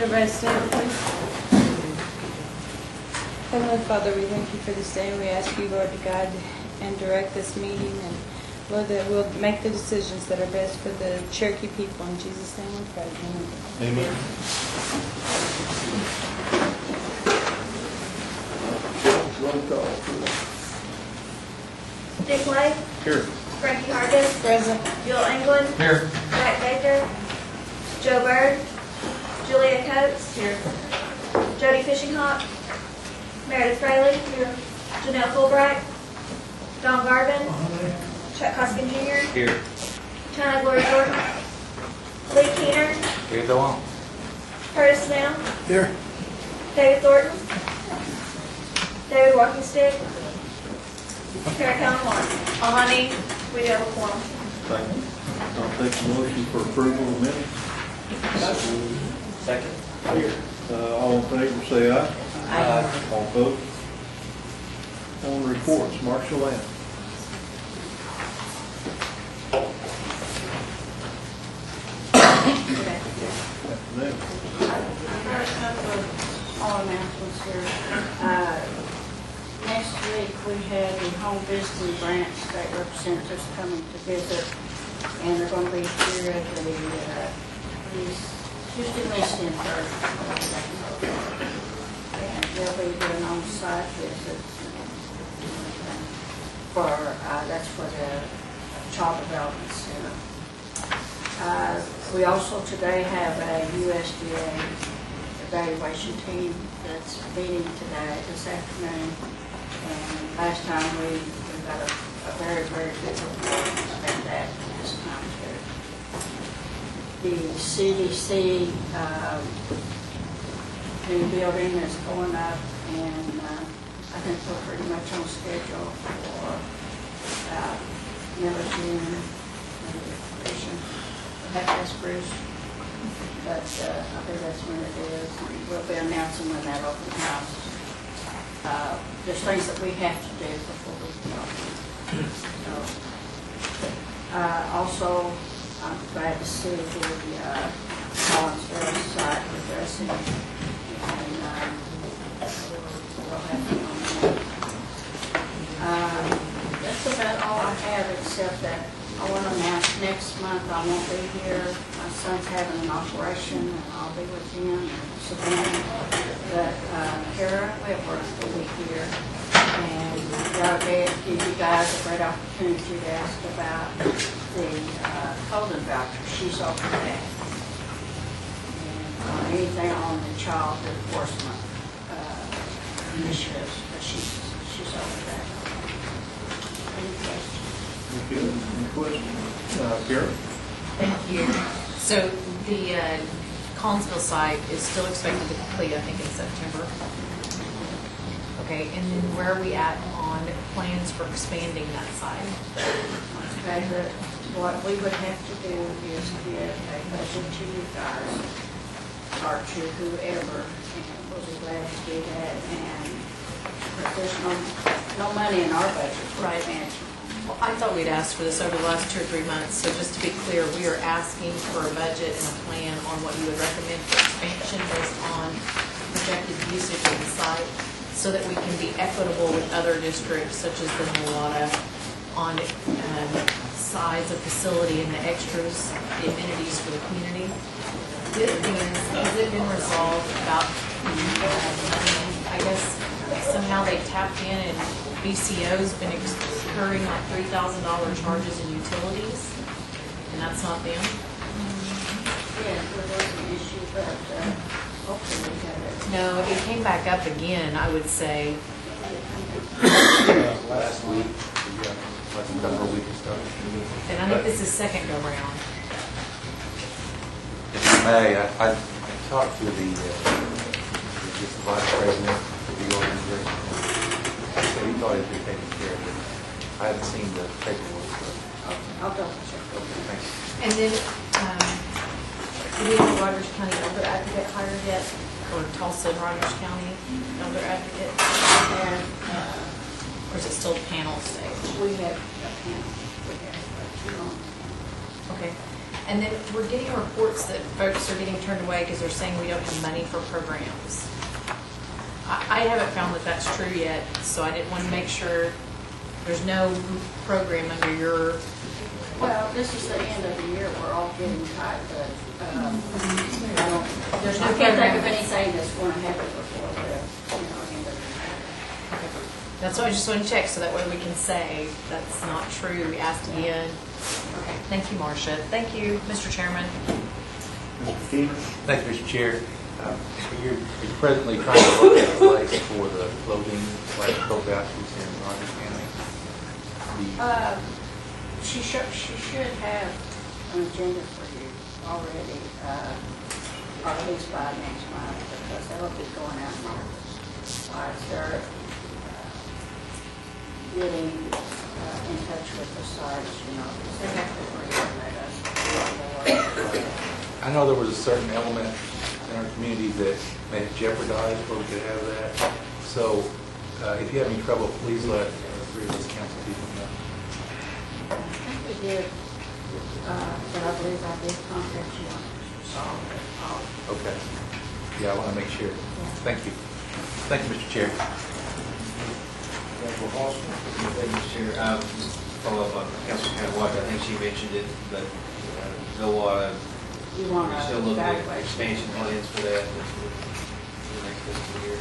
Everybody stand, please. Heavenly Father, we thank you for this day, and we ask you, Lord, to guide and direct this meeting, and Lord, that we'll make the decisions that are best for the Cherokee people. In Jesus' name we pray. Amen. Dick White. Here. Frankie Hargis. Present. Jill England. Here. Jack Baker. Joe Bird. Julia Coates. Here. Jody Fishinghawk. Meredith Fraley. Here. Janelle Fulbright. Don Garvin. Chuck Hoskin Jr. Here. China Glory Jordan. Lee Keener. Here, go on. Curtis Snell. Here. David Thornton. David Walkingstick. Kara Callan Lawrence. Oh, honey, we do have a quorum. Thank you. I'll take a motion for approval of minutes. Second. Here. All in favor, say aye. Aye. All opposed? On reports, Marshall Lamb. Afternoon. All announcements here. Next week, we have the home visiting branch state representatives coming to visit, and they're going to be here at the Houston Listening First. And they'll be doing on-site visits for, that's for the Child Development Center. We also today have a USDA evaluation team that's meeting today, this afternoon. And last time we got a very, very good report about that this time too. The CDC new building is going up, and I think we're pretty much on schedule for middle of June. We'll have to ask Bruce, but I think that's when it is. We'll be announcing when that open house. There's things that we have to do before we can open. So, also, I'm glad to see the Collinsville site progressing, and we'll have to on that. That's about all I have, except that I want to announce next month I won't be here. My son's having an operation, and I'll be with him in Savannah. But Kara Whitworth will be here, and they'll give you guys a great opportunity to ask about the Colden voucher. She's over that. And anything on the child enforcement initiatives, but she's over that. Any questions? Thank you. Any questions? Karen? Thank you. So the Collinsville site is still expected to complete, I think, in September. Okay, and then where are we at on plans for expanding that site? Okay, what we would have to do is get a budget to you guys, or to whoever, and we'll be glad to do that. And there's no money in our budget for expansion. Well, I thought we'd asked for this over the last 2 or 3 months, so just to be clear, we are asking for a budget and a plan on what you would recommend for expansion based on projected usage of the site, so that we can be equitable with other districts such as the Milwaukee on size of facility and the extras, the amenities for the community. The other thing is, has it been resolved about I guess somehow they tapped in and BCO's been incurring like $3,000 charges in utilities, and that's not them? Yes, there was an issue, but hopefully we got it. No, it came back up again, I would say. Last week, last couple of weeks or so. And I think this is second go round. If I may, I talked to the vice president of the organization. So he thought he'd be taking care of it. I haven't seen the paperwork, so. I'll double check. Okay, thanks. And then, do we have a Rogers County elder advocate hired yet? Or Tulsa and Rogers County elder advocate? And Or is it still panel stage? we have a panel. We have 2 on. Okay. And then we're getting reports that folks are getting turned away because they're saying we don't have money for programs. I haven't found that that's true yet, so I didn't want to make sure there's no program under your, Well, this is the end of the year, we're all getting tight, but, there's no I can't think of program. anything that's going to happen before the, end of the year. That's why I just want to check, so that way we can say that's not true, we asked again. Okay, thank you, Marcia. Thank you, Mr. Chairman. Mr. Keener? Thank you, Mr. Chair. You're presently trying to look at a place for the clothing / co-vouchers in Rogers County. She should have an agenda for you already, or at least by next month, because that'll be going out in August. I start getting in touch with the sites, because they have to agree and let us do more. I know there was a certain element in our community that may have jeopardized where we could have that. So if you have any trouble, please let the three of us council people know. I think we did, but I believe I did contact you on solve it. Okay. Yeah, I want to make sure. Thank you. Thank you, Mr. Chair. Thank you, Chair. Just follow up on Councilman Watt. I think she mentioned it, but no, You want we're to still looking at evaluate. expansion plans for that for the next fiscal year.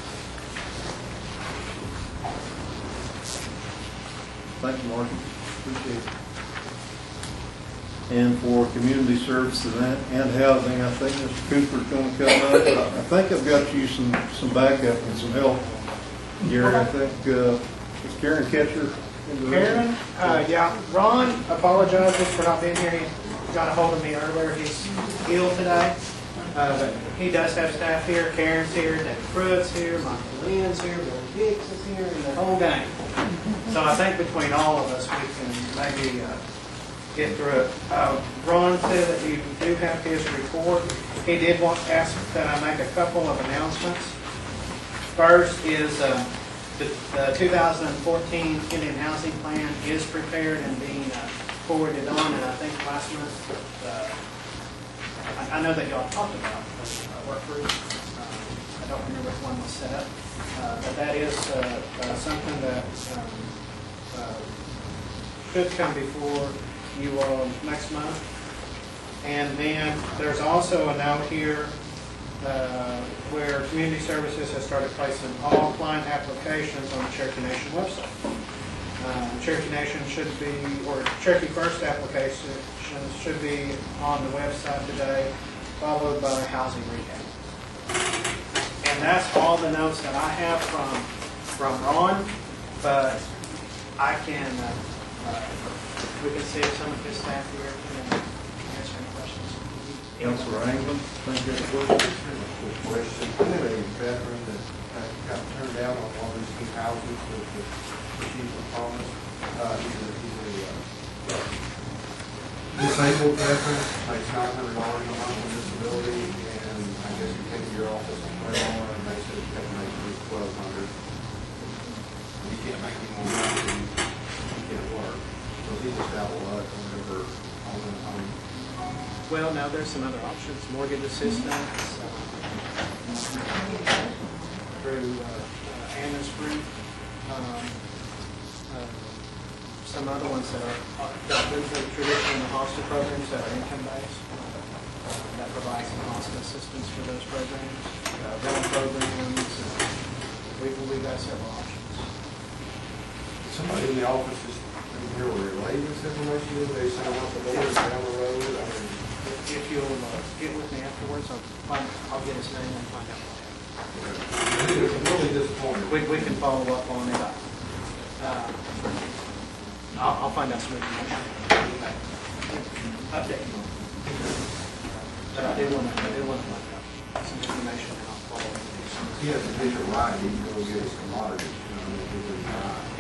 Thank you, Marty. Appreciate it. And for community services and housing, I think Mr. Cooper's going to come up. I think I've got you some backup and some help, Gary. I think, is Karen Ketcher in the room? Karen, yeah, Ron apologizes for not being here. He got a hold of me earlier. He's ill today. But he does have staff here. Karen's here, David Pruitt's here, Michael Lynn's here, Billy Hicks is here, and the whole gang. So I think between all of us, we can maybe get through it. Ron said that you do have his report. He did want to ask that I make a couple of announcements. First is the 2014 Indian Housing Plan is prepared and being forwarded on, and I think last month, I know that y'all talked about the work group. I don't remember if one was set up, but that is something that should come before you all next month. And then there's also a note here where Community Services has started placing all client applications on the Cherokee Nation website. Cherokee Nation should be, or Cherokee First applications should be on the website today, followed by housing rehab. And that's all the notes that I have from Ron, but I can, we can see if some of his staff here can answer any questions. Councilor Anglin, thank you. Question. I have a veteran that got turned down on all these new houses that the chief was promised. He's a disabled veteran, makes $900 a month on disability, and I guess he came to your office and went on, and they said he had to make it $1,200. He can't make any more money, he can't work. So he's just out of luck whenever on Well, now there's some other options, mortgage assistance, through Anna's group, some other ones that are traditional in the hostel programs that are income-based, that provide some hostel assistance for those programs, rental programs, we've got several options. somebody in the office just here will relay this information, they sign up the doors down the road. I mean, If you'll get with me afterwards, I'll get his name and find out what happened. it's really disappointing. We can follow up on it. I'll find out some information. Update. But I do want to find out some information and I'll follow up. He has to get it right, he can go get his commodities,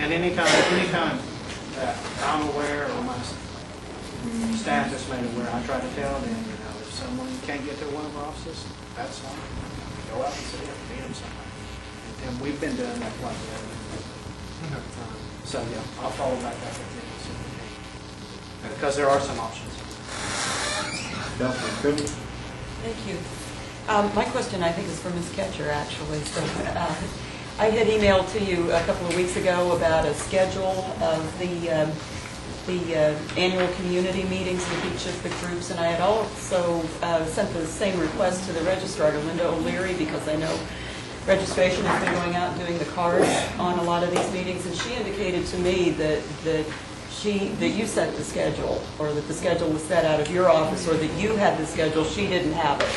And anytime that I'm aware or my staff is made aware, I try to tell them, if someone can't get to one of our offices, that's fine. Go out and see them, meet them somewhere. And we've been doing that quite a bit. So, yeah, I'll follow back up with them as soon as we can. Because there are some options. Councilor Cook. Thank you. My question, I think, is for Ms. Ketcher, actually. So, I had emailed to you a couple of weeks ago about a schedule of the annual community meetings with each of the groups, and I had also sent the same request to the registrar, to Linda O'Leary, because I know registration has been going out and doing the cards on a lot of these meetings, and she indicated to me that you sent the schedule, or that the schedule was set out of your office, or that you had the schedule, she didn't have it.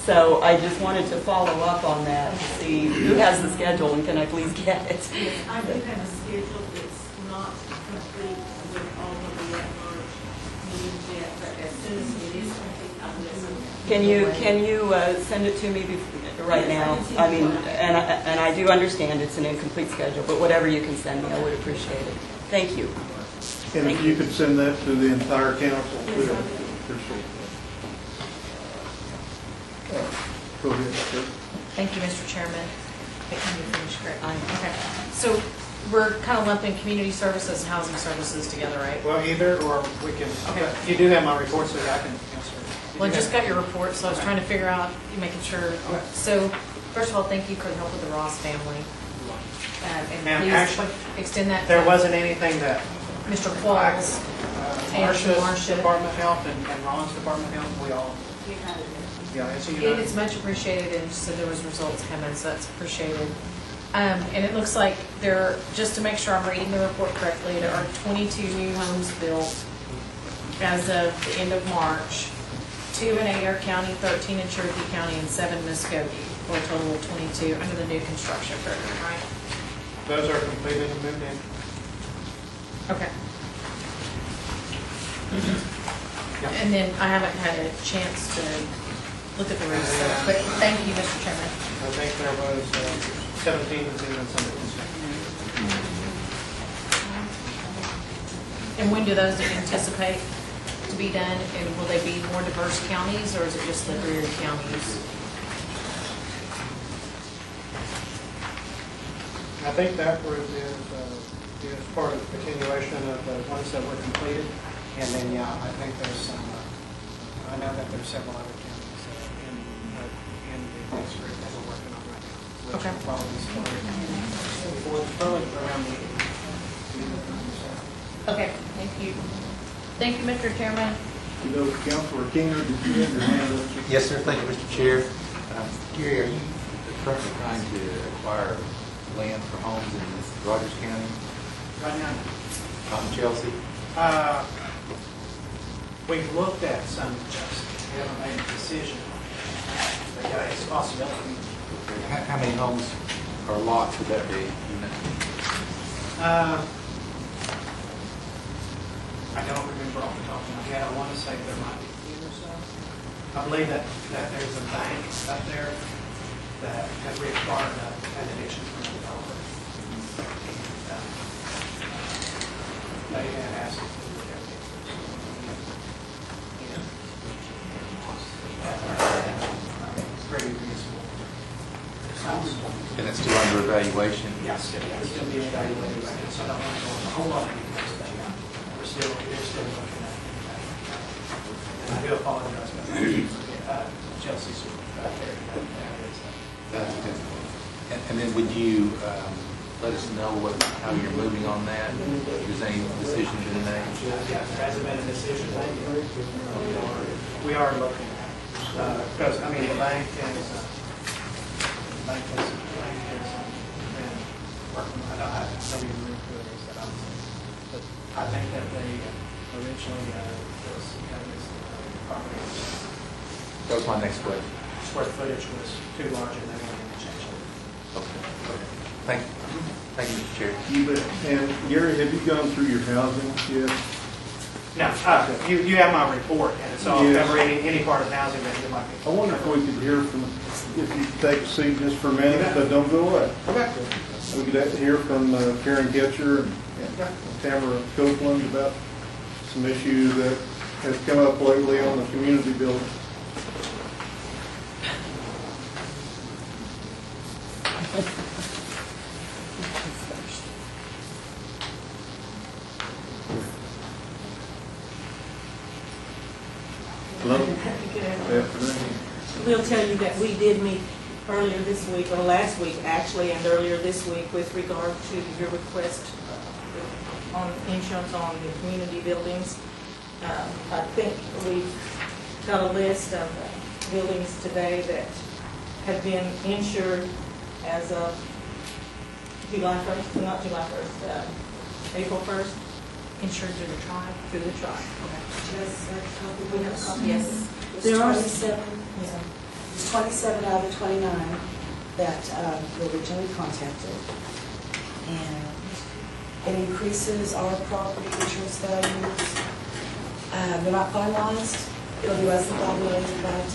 So I just wanted to follow up on that, to see who has the schedule, and can I please get it? Yes, I do have a schedule that's not complete with all of the at-large meetings yet, but as soon as it is complete, I will send it. Can you send it to me right now? I mean, and I do understand it's an incomplete schedule, but whatever you can send me, I would appreciate it. Thank you. And if you could send that to the entire council, too. Appreciate that. Go ahead, sir. Thank you, Mr. Chairman. Can you finish, correct? Okay. So we're kind of lumping community services and housing services together, right? Well, either, or we can, Okay. you do have my report, so I can answer. Well, I just got your report, so I was trying to figure out, making sure. Okay. So, first of all, thank you for the help with the Ross family. And And please actually, extend that. there to wasn't anything that Mr. Qualls. Marcia's Marcia. Department of Health and Ron's Department of Health, we all, yeah, and so you And know. it's much appreciated, and so there was results coming, so that's appreciated. And it looks like there, just to make sure I'm reading the report correctly, there are 22 new homes built as of the end of March, 2 in Adair County, 13 in Cherokee County, and 7 in Muskogee, for a total of 22 under the new construction program, right? Those are completed and moved in. Okay. And then I haven't had a chance to look at the rest, so, but thank you, Mr. Chairman. I think there was 17 that's in some of this. And when do those anticipate to be done? And will they be more diverse counties, or is it just the Greer counties? I think that group is part of the continuation of the ones that were completed. And then, yeah, I think there's some, I know that there's several other counties in the next group that we're working on right now. Which Okay. will probably probably around the. Okay, thank you. Thank you, Mr. Chairman. You know, Councilor Keener, did you have your hand up? Yes, sir. Thank you, Mr. Chair. Gary, are you currently trying to acquire land for homes in Rogers County, Right now, out in Chelsea? we've looked at some, just haven't made a decision. But yeah, it's a possibility. How many homes or lots would that be? You know? I don't remember off the top of my head. I want to say there might be 10 or so. I believe that there's a bank up there that has required an addition from the developer. They had asked us to do everything. Pretty reasonable. And it's still under evaluation? Yes, it's still being evaluated right now, so I don't want to go into a whole lot of details about that. We're still looking at it. And I do apologize about that. Chelsea's very And then would you let us know how you're moving on that? Is any decision been made? Yeah, there hasn't been a decision made. We are looking, because, I mean, the bank has been working, I don't have to be rude to it, but I think that they originally, this property, That was my next question. square footage was too large and they wanted to change it. Okay. Thank you. Thank you, Mr. Chair. You bet. And Gary, have you gone through your housing yet? No, you have my report, and it's all Yes. covering any part of housing that you'd like. I wonder if we could hear from, if you could take a seat just for a minute, but don't go away. Okay. We could hear from Karen Ketcher and Tamara Copeland about some issues that have come up lately on the community building. Hello? will tell you that we did meet earlier this week, or last week actually, and earlier this week with regard to your request on insurance on the community buildings. I think we've got a list of buildings today that have been insured as of July 1st, not July 1st, April 1st. Insured through the tribe? Through the tribe. Just a copy. We have a copy. Yes. There are 27, Yeah. there's 27 out of 29 that were originally contacted. And it increases our property insurance values. They're not finalized. It'll be less than $5 million, but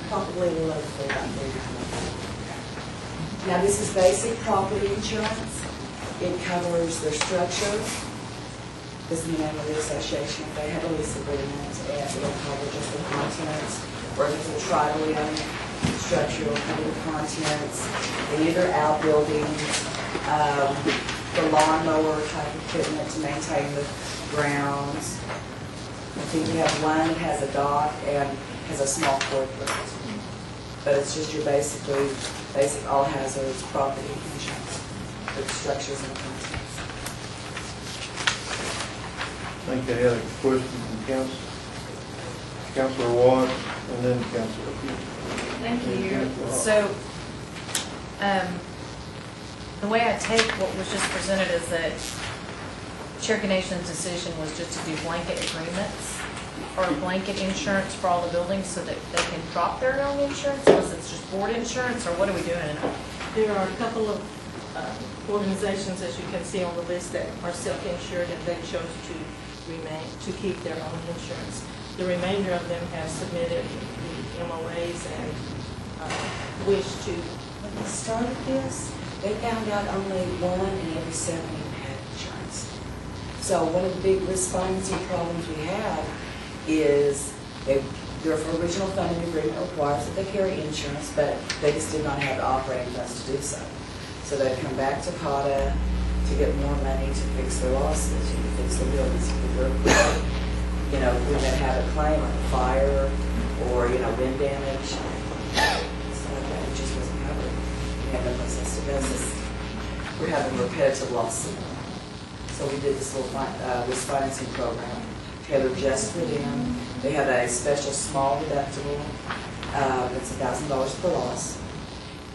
probably a little over about $300. Now, this is basic property insurance. It covers their structure. This is the name of the association. They have a lease agreement, and it'll cover just the contents. Or if it's a tribally owned structure, it'll cover the contents, any of their outbuildings, the lawnmower type equipment to maintain the grounds. I think we have one that has a dock and has a small corporate. But it's just your basic all hazards property insurance for the structures and contents. I think I had a question from Councilor Watt, and then Councilor Pugh. Thank you. So, the way I take what was just presented is that Cherokee Nation's decision was just to do blanket agreements or blanket insurance for all the buildings so that they can drop their own insurance, unless it's just board insurance, or what are we doing? There are a couple of organizations, as you can see on the list, that are self-insured, and they chose to keep their own insurance. The remainder of them have submitted the MOAs and wish to. When they started this, they found out only 1 in every 7 had insurance. So one of the big risk financing problems we have is their original funding agreement requires that they carry insurance, but they just did not have the operating funds to do so. So they've come back to CAUTA to get more money to fix their losses, to fix the buildings, to fix their equipment. You know, when they have a claim like a fire or, wind damage, stuff like that, it just wasn't covered. We have no place else to go. We're having a repetitive lawsuit. So we did this little risk financing program tailored just for them. They have a special small deductible. It's $1,000 per loss.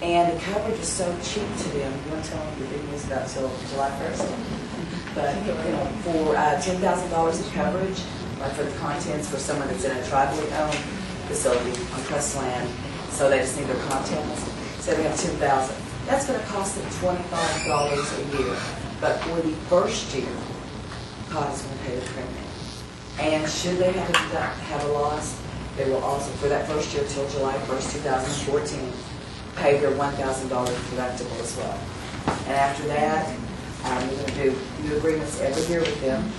And the coverage is so cheap to them. You want to tell them the big news about till July 1st? But, for $10,000 of coverage, or for the contents for someone that's in a tribally owned facility on trust land, so they just need their contents. Say they have $10,000. That's going to cost them $25 a year. But for the first year, CAUTA's going to pay the premium. And should they have a loss, they will also, for that first year till July 1st, 2014, pay their $1,000 deductible as well. And after that, we're going to do new agreements every year with them.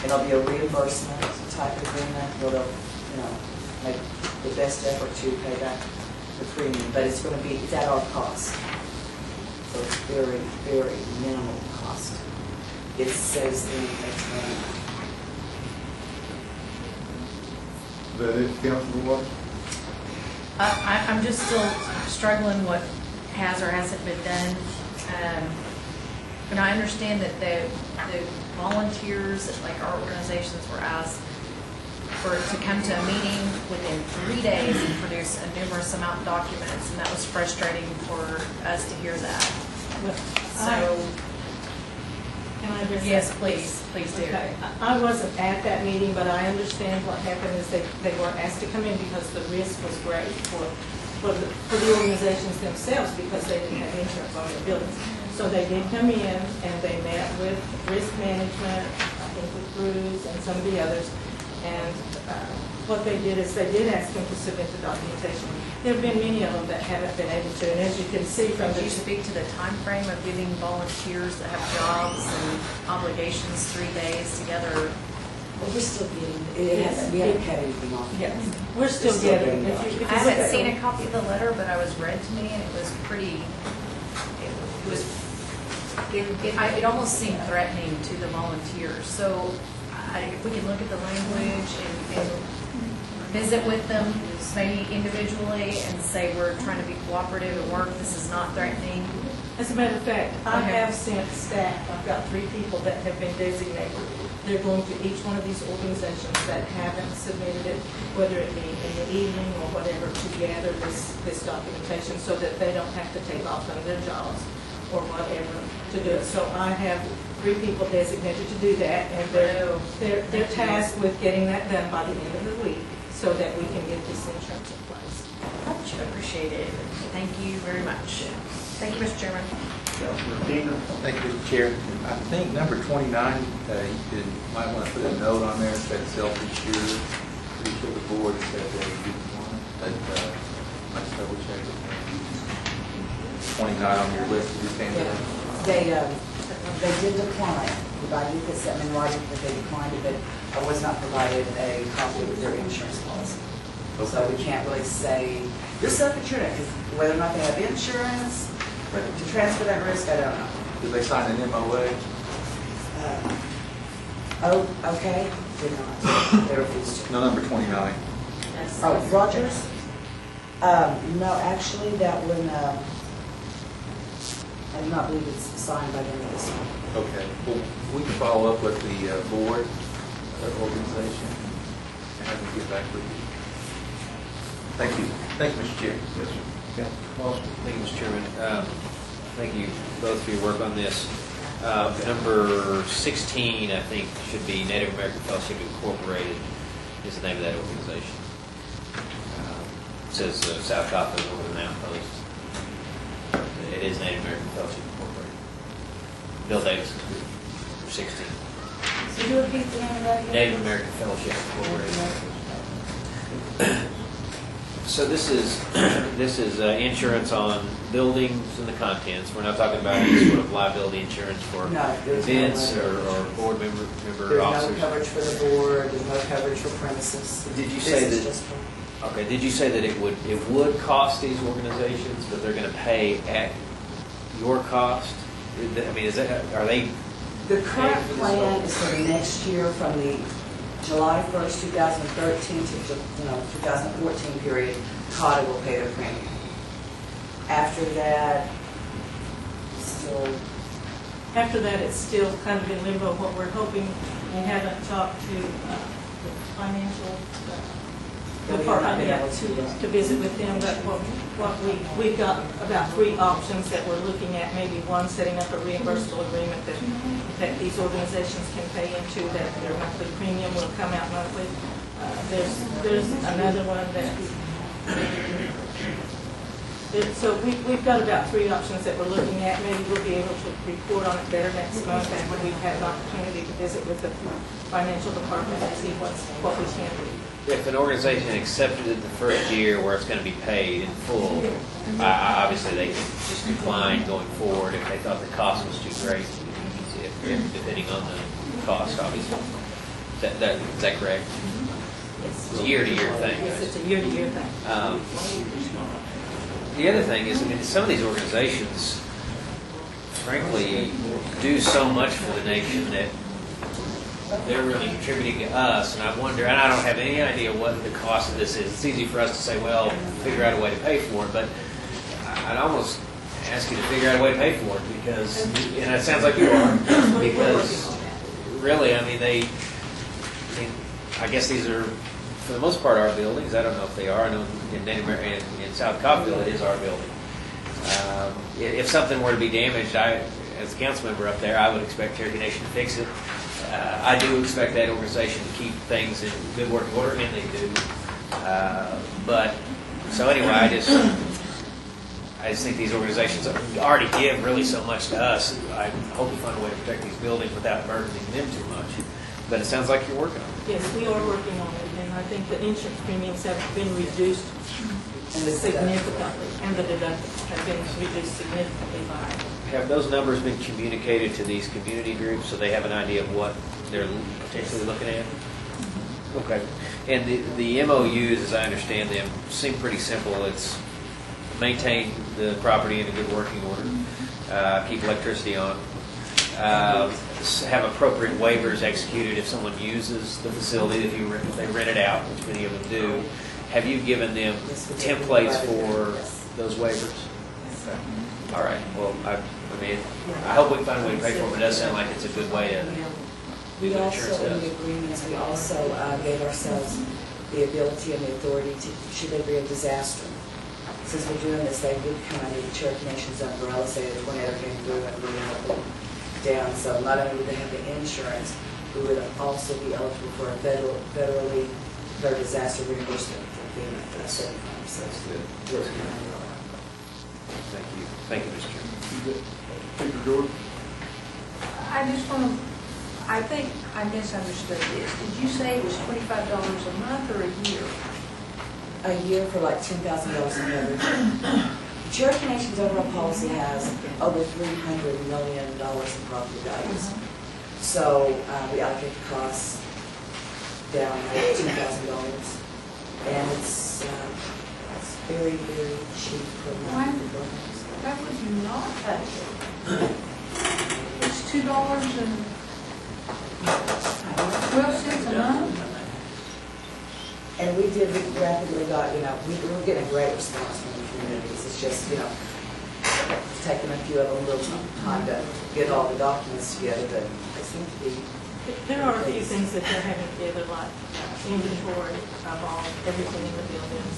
It'll be a reimbursement type agreement where they'll, make the best effort to pay back the premium. But it's going to be, it's at our cost. So it's very, very minimal cost. It saves them makes money. Is that it, Councilor Watt? I'm just still struggling what has or hasn't been done. And I understand that the volunteers, like our organizations, were asked to come to a meeting within 3 days and produce a numerous amount of documents, and that was frustrating for us to hear that. So, Can I address yes, that? please do. Okay. I wasn't at that meeting, but I understand what happened is they were asked to come in because the risk was great for the organizations themselves because they didn't have insurance on their buildings. So they did come in and they met with risk management, I think with Bruce and some of the others. And what they did is they did ask them to submit the documentation. There have been many of them that haven't been able to, and as you can see from Could the... you speak to the time frame of giving volunteers that have jobs and obligations 3 days together? Well, we're still getting, we haven't had anything off. Yes, we're still getting. I haven't seen a copy of the letter, but I was read to me, and it was pretty. It almost seemed threatening to the volunteers. So, if we can look at the language and visit with them, maybe individually and say we're trying to be cooperative at work, this is not threatening? As a matter of fact, I Okay. have sent staff, I've got 3 people that have been designated. They're going to each one of these organizations that haven't submitted it, whether it be in the evening or whatever, to gather this documentation so that they don't have to take off from their jobs or whatever to do it. So I have 3 people designated to do that, and they're tasked with getting that done by the end of the week so that we can get this insurance in place. Much appreciated. Thank you very much. Thank you, Mr. Chairman. Councilman Keener. Thank you, Mr. Chair. I think number 29, you might want to put a note on there that says self-insured. Pretty sure the board said they didn't want it, but let's double check it. 29 on your list, you stand there. They did decline. I did get something in writing that they declined it, but I was not provided a copy of their insurance policy. So we can't really say, you're self-insured, because whether or not they have insurance, to transfer that risk, I don't know. Did they sign an MOA? Oh, okay, did not. They refused to. No, number 29. Oh, Rogers? No, actually, that one, I do not believe it's signed by the end of this one. Okay. Well, we can follow up with the board organization and have them get back with you. Thank you. Thank you, Mr. Chair. Yes, sir. Thank you, Mr. Chairman. Thank you both for your work on this. Number 16, I think, should be Native American Fellowship Incorporated is the name of that organization. It says South Coffin over the Outpost. It is Native American Fellowship Incorporated. Bill Davis is good. Number 16. So you repeat the name of that again? Native American Fellowship Incorporated. So this is insurance on buildings and the contents. We're not talking about any sort of liability insurance for No, there's no events liability. or board member There's officers. no coverage for the board, there's no coverage for premises. Did you This say is that? just for- Okay. Did you say that it would cost these organizations, but they're going to pay at your cost? I mean, are they? The current for this plan whole- is for the next year from the July 1st, 2013 to 2014 period, COTA will pay their premium. After that, still, After that, it's still kind of in limbo. What we're hoping, we haven't talked to the financial department yet to visit with them, but we've got about 3 options that we're looking at. Maybe one, setting up a reimbursable agreement that these organizations can pay into, that their monthly premium will come out monthly. There's another one that, so we've got about 3 options that we're looking at. Maybe we'll be able to report on it better next month after we've had an opportunity to visit with the financial department and see what we can do. If an organization accepted it the first year where it's going to be paid in full, obviously they could just decline going forward if they thought the cost was too great, depending on the cost, obviously. Is that correct? It's a year-to-year thing. Yes, it's a year-to-year thing. The other thing is, I mean, some of these organizations, frankly, do so much for the nation that they're really contributing to us, and I wonder, and I don't have any idea what the cost of this is. It's easy for us to say, well, figure out a way to pay for it, but I'd almost ask you to figure out a way to pay for it, because, and it sounds like you are, because really, I mean, I guess these are, for the most part, our buildings. I don't know if they are. I know in South Coffeyville it is our building. If something were to be damaged, as a council member up there, I would expect Cherokee Nation to fix it. I do expect that organization to keep things in good working order, and they do. But so anyway, I just think these organizations already give really so much to us. I hope we find a way to protect these buildings without burdening them too much. But it sounds like you're working on it. Yes, we are working on it, and I think the insurance premiums have been reduced significantly, and the deductibles have been reduced significantly by. Have those numbers been communicated to these community groups so they have an idea of what they're potentially looking at? Okay. And the MOUs, as I understand them, seem pretty simple. It's maintain the property in a good working order, keep electricity on, have appropriate waivers executed if someone uses the facility, if they rent it out, which many of them do, have you given them Yes, we did. templates for Yes. those waivers? Okay. All right, well, I mean, I hope we can find a way to pay for them. It does sound like it's a good way to do We what insurance also, in the does. agreements, we also gave ourselves the ability and the authority to, should there be a disaster. Since we're doing this, they would come under the Cherokee Nation's umbrella, say a tornado came through and we help them down. So not only would they have the insurance, we would also be eligible for a federally disaster reimbursement for FEMA for that 75. So That's good. we're- Thank you. Thank you, Mr. Chairman. Speaker George? I just want to, I think I misunderstood this. Did you say it was $25 a month or a year? a year for like $10,000 in coverage. Cherokee Nation's overall policy has over $300 million in property values. So we allocate the costs down like $2,000. And it's very, very cheap for monthly programs. That would you not pay. It's $2.12 a month? And we rapidly got, we were getting a great response from the communities. It's just, it's taken a few of them a little time to get all the documents together, but they seem to be. There are a few things that they're having together, like inventory of everything in the buildings,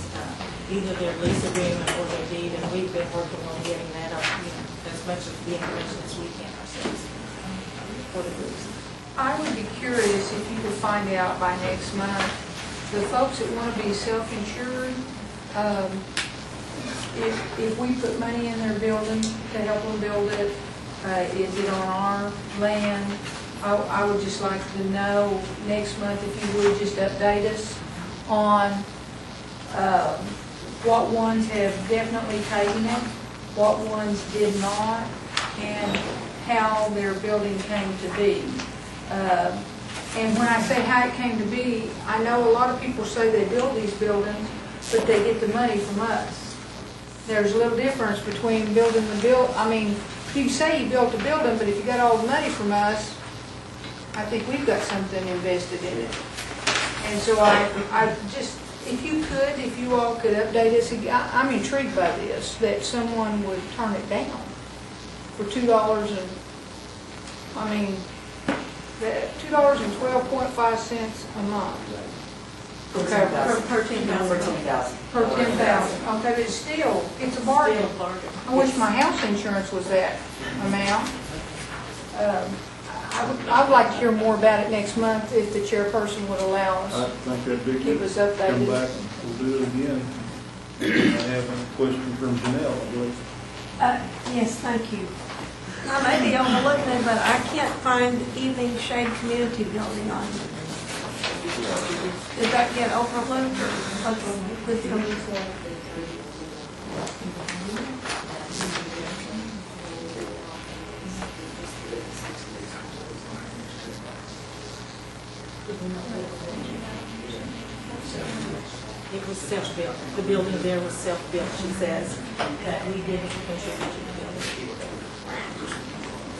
either their lease agreement or their deed, and we've been working on getting that up, as much of the information as we can ourselves for the groups. I would be curious if you could find out by next month, the folks that want to be self-insured, if we put money in their building to help them build it, is it on our land? I would just like to know next month if you would just update us on what ones have definitely taken it, what ones did not, and how their building came to be. And when I say how it came to be, I know a lot of people say they build these buildings, but they get the money from us. There's a little difference between building you say you built a building, but if you got all the money from us, I think we've got something invested in it. And so I just, if you all could update us, I'm intrigued by this, that someone would turn it down for $2.12.5 a month. Per Okay, 10,000. per 10,000. For 10,000. Per 10,000, okay, but still, it's a bargain. I wish my house insurance was that amount. I would like to hear more about it next month if the chairperson would allow I us. think that'd be Keep good. us updated. Come back and we'll do it again. I have a question from Janelle, I believe. Yes, thank you. I may be overlooking it, but I can't find Evening Shade Community Building on it. Did that get overlooked or what's with them? It was self-built. The building there was self-built, she says, that we didn't contribute to the building.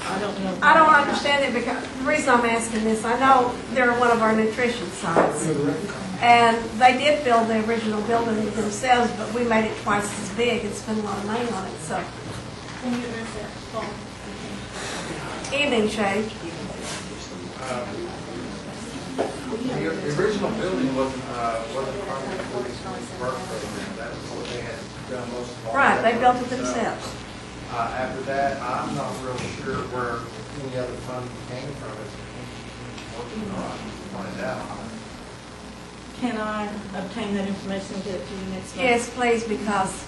I don't know. I don't understand it because, the reason I'm asking this, I know they're one of our nutrition sites. And they did build the original building themselves, but we made it twice as big and spent a lot of money on it, so. Can you address that, Paul? Evening Shade. The original building wasn't permanent for this work program. That was what they had done most of all. Right, they that built work it themselves. After that, I'm not real sure where any other funding came from. It's working on, find out. Can I obtain that information and get it to you next month? Yes, please, because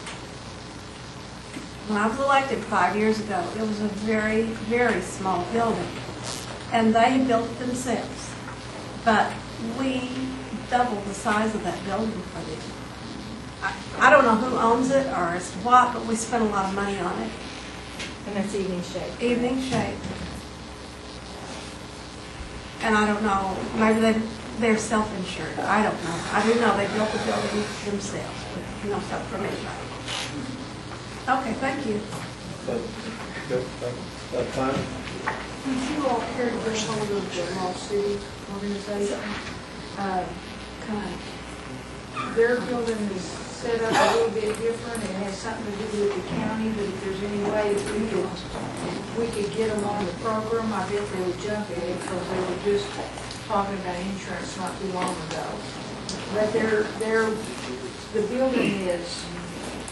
when I was elected 5 years ago, it was a very, very small building. And they had built it themselves. But we doubled the size of that building for them. I don't know who owns it or as to what, but we spent a lot of money on it. And that's Evening Shade. Evening Shade. And I don't know, maybe they're self-insured. I don't know. I do know they built the building themselves. No help from anybody. Okay, thank you. That time? Would you all care to get a hold of the Mall City organization? their building is set up a little bit different, and has something to do with the county, but if there's any way that we could get them on the program, I bet they would jump at it, because they were just talking about insurance not too long ago. But the building is,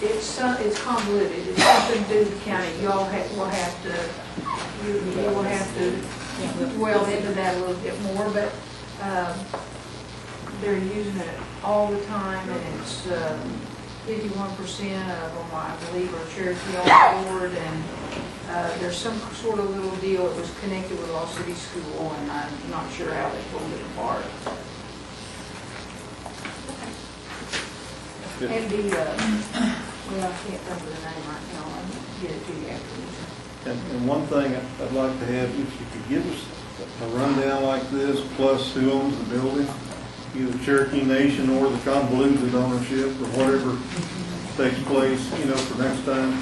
it's convoluted, it's something to do with the county, y'all will have to, you will have to dwell into that a little bit more, but, they're using it all the time, and it's 51% of them, I believe, are Cherokee on board, and there's some sort of little deal that was connected with Lost City School, and I'm not sure how they pulled it apart. And the, well, I can't think of the name right now, I'll get it to you afterwards. And one thing I'd like to have, if you could give us a rundown like this, plus who owns the building, either Cherokee Nation or the convoluted ownership, or whatever takes place, for next time.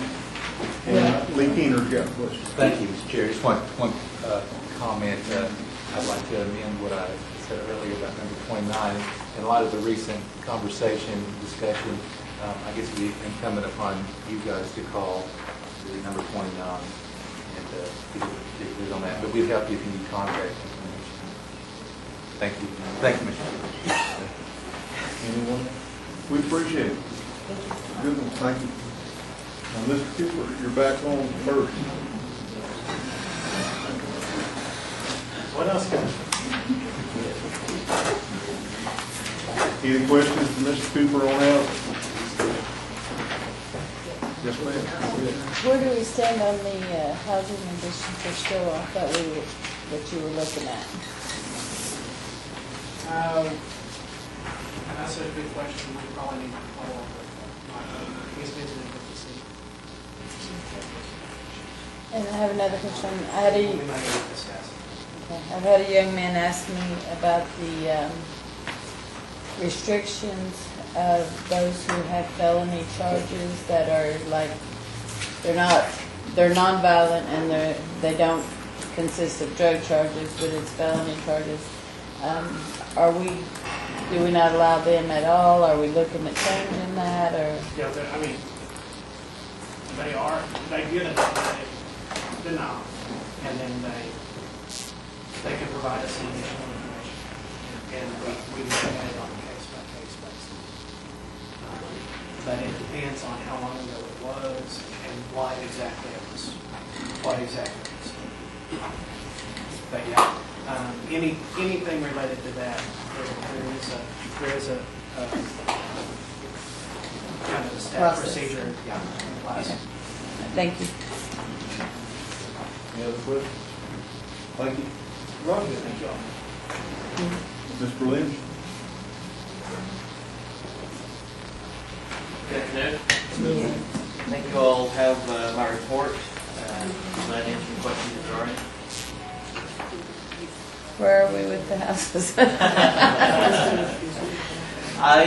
And Lee Keener's got a question. Thank you, Mr. Chair. Just one comment. I'd like to amend what I said earlier about number 29. In light of the recent conversation, discussion, I guess it would be incumbent upon you guys to call the number 29 and get particulars on that. But we'd help you if you need contact information. Thank you. Thank you, Mr. Chair. Anyone? We appreciate it. Good one, thank you. Now, Mr. Cooper, you're back on first. What else can Any questions for Mr. Cooper on housing? Yes, ma'am. Where do we stand on the housing additions for still off that you were looking at? That's a good question. We probably need to follow up with Ms. Benson and with the city. And I have another question. We might need to discuss. Okay. I've had a young man ask me about the restrictions of those who have felony charges that are like, they're nonviolent and they don't consist of drug charges, but it's felony charges. Do we not allow them at all? Are we looking at changing that, or? Yeah, they get it, they deny, and then they can provide us some additional information, and we look at it on a case-by-case basis. But it depends on how long ago it was and what exactly it was. But yeah, anything related to that, there is a kind of a step Process. procedure. Yeah. Okay. Thank you. Any other questions? Thank you. Roger, thank you all. Mr. Lynch? Good afternoon. I think you all have my report. I'm glad to answer any questions if there are any. Where are we with the houses? I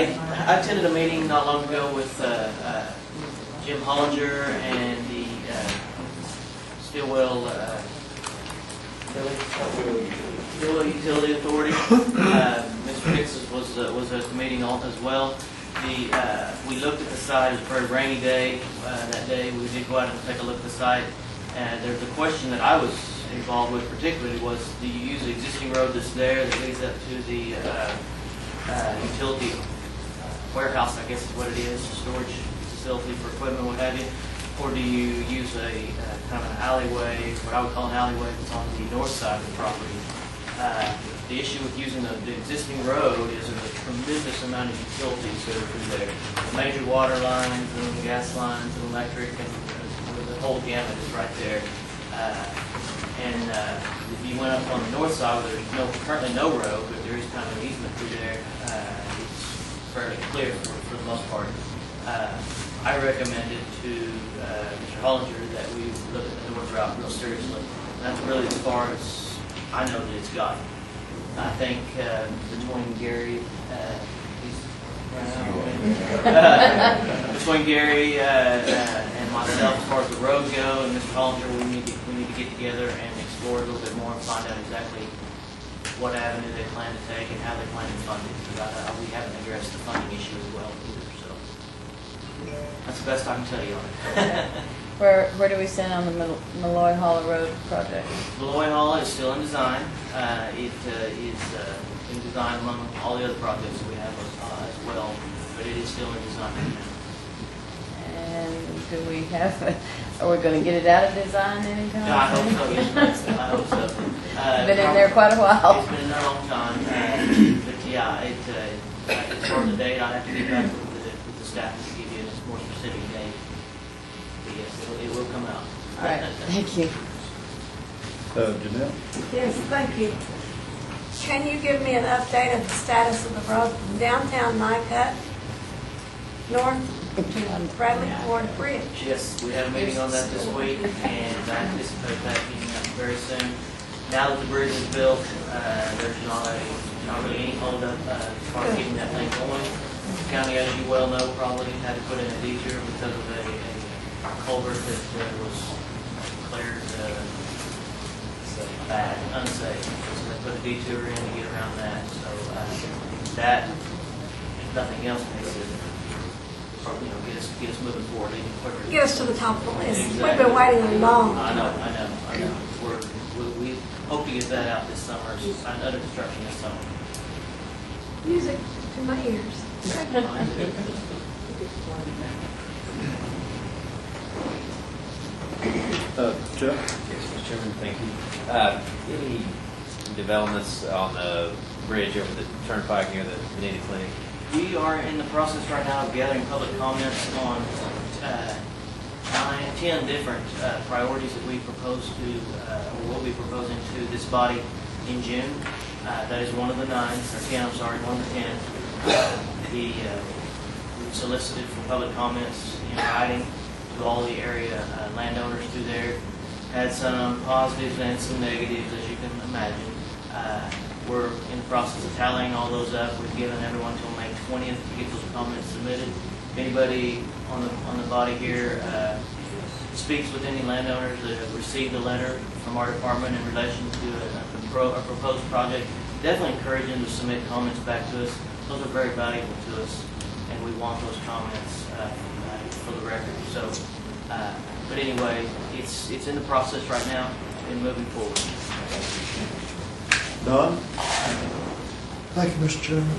attended a meeting not long ago with Jim Hollinger and the Stillwell Utility Authority. Mr. Dix was at the meeting as well. We looked at the site. It was a very rainy day. That day we did go out and take a look at the site. And there's a question that I was involved with particularly was, do you use the existing road that's there that leads up to the utility warehouse, I guess is what it is, storage facility for equipment, what have you, or do you use a kind of an alleyway, what I would call an alleyway that's on the north side of the property? The issue with using the existing road is there's a tremendous amount of utilities that are through there. Major water lines, and gas lines, and electric, and the whole gamut is right there. If you went up on the north side, where there's currently no road, but there is kind of an easement through there, it's fairly clear for the most part. I recommended to Mr. Hollinger that we look at the north route real seriously. And that's really as far as I know that it's gotten. I think between Gary, between Gary and myself, as far as the road go, and Mr. Hollinger, we need to get together and explore a little bit more and find out exactly what avenue they plan to take and how they plan to fund it. Because we haven't addressed the funding issue as well either, so that's the best I can tell you on it. Where do we stand on the Malloy Hollow Road project? Malloy Hall is still in design. It is in design among all the other projects we have as well, but it is still in design right now. And do we have, are we going to get it out of design anytime? Yeah, I hope so, yes, ma'am. I hope so. Been in there quite a while. It's been in there a long time, but yeah, it's for the date. I have to get back with the staff to give you a more specific date. But yes, it will come out. All right, thank you. Janelle? Yes, thank you. Can you give me an update of the status of the road from downtown Nycut north to Bradley Ford Bridge? Yes, we have a meeting on that this week, and I anticipate that being up very soon. Now that the bridge is built, there's not really any holdup as far as getting that thing going. The county, as you well know, probably had to put in a detour because of a culvert that was declared bad, unsafe. So they put a detour in to get around that. So that, if nothing else, makes it, get us moving forward even quicker. Get us to the top of the list. Exactly. We've been waiting long. I know. We hope to get that out this summer, under construction this summer. Music to my ears. Jeff? Yes, Mr. Chairman, thank you. Any developments on the bridge over the turnpike near the Benita Clinic? We are in the process right now of gathering public comments on 10 different priorities that we propose to, or will be proposing to this body in June. That is one of the 9, or 10, I'm sorry, one of the 10. We've solicited for public comments in writing to all the area landowners through there. Had some positives and some negatives, as you can imagine. We're in the process of tallying all those up. We've given everyone until May 20th to get those comments submitted. If anybody on the body here speaks with any landowners that have received a letter from our department in relation to a proposed project, definitely encourage them to submit comments back to us. Those are very valuable to us, and we want those comments for the record. So, but anyway, it's in the process right now and moving forward. Don? Thank you, Mr. Chairman.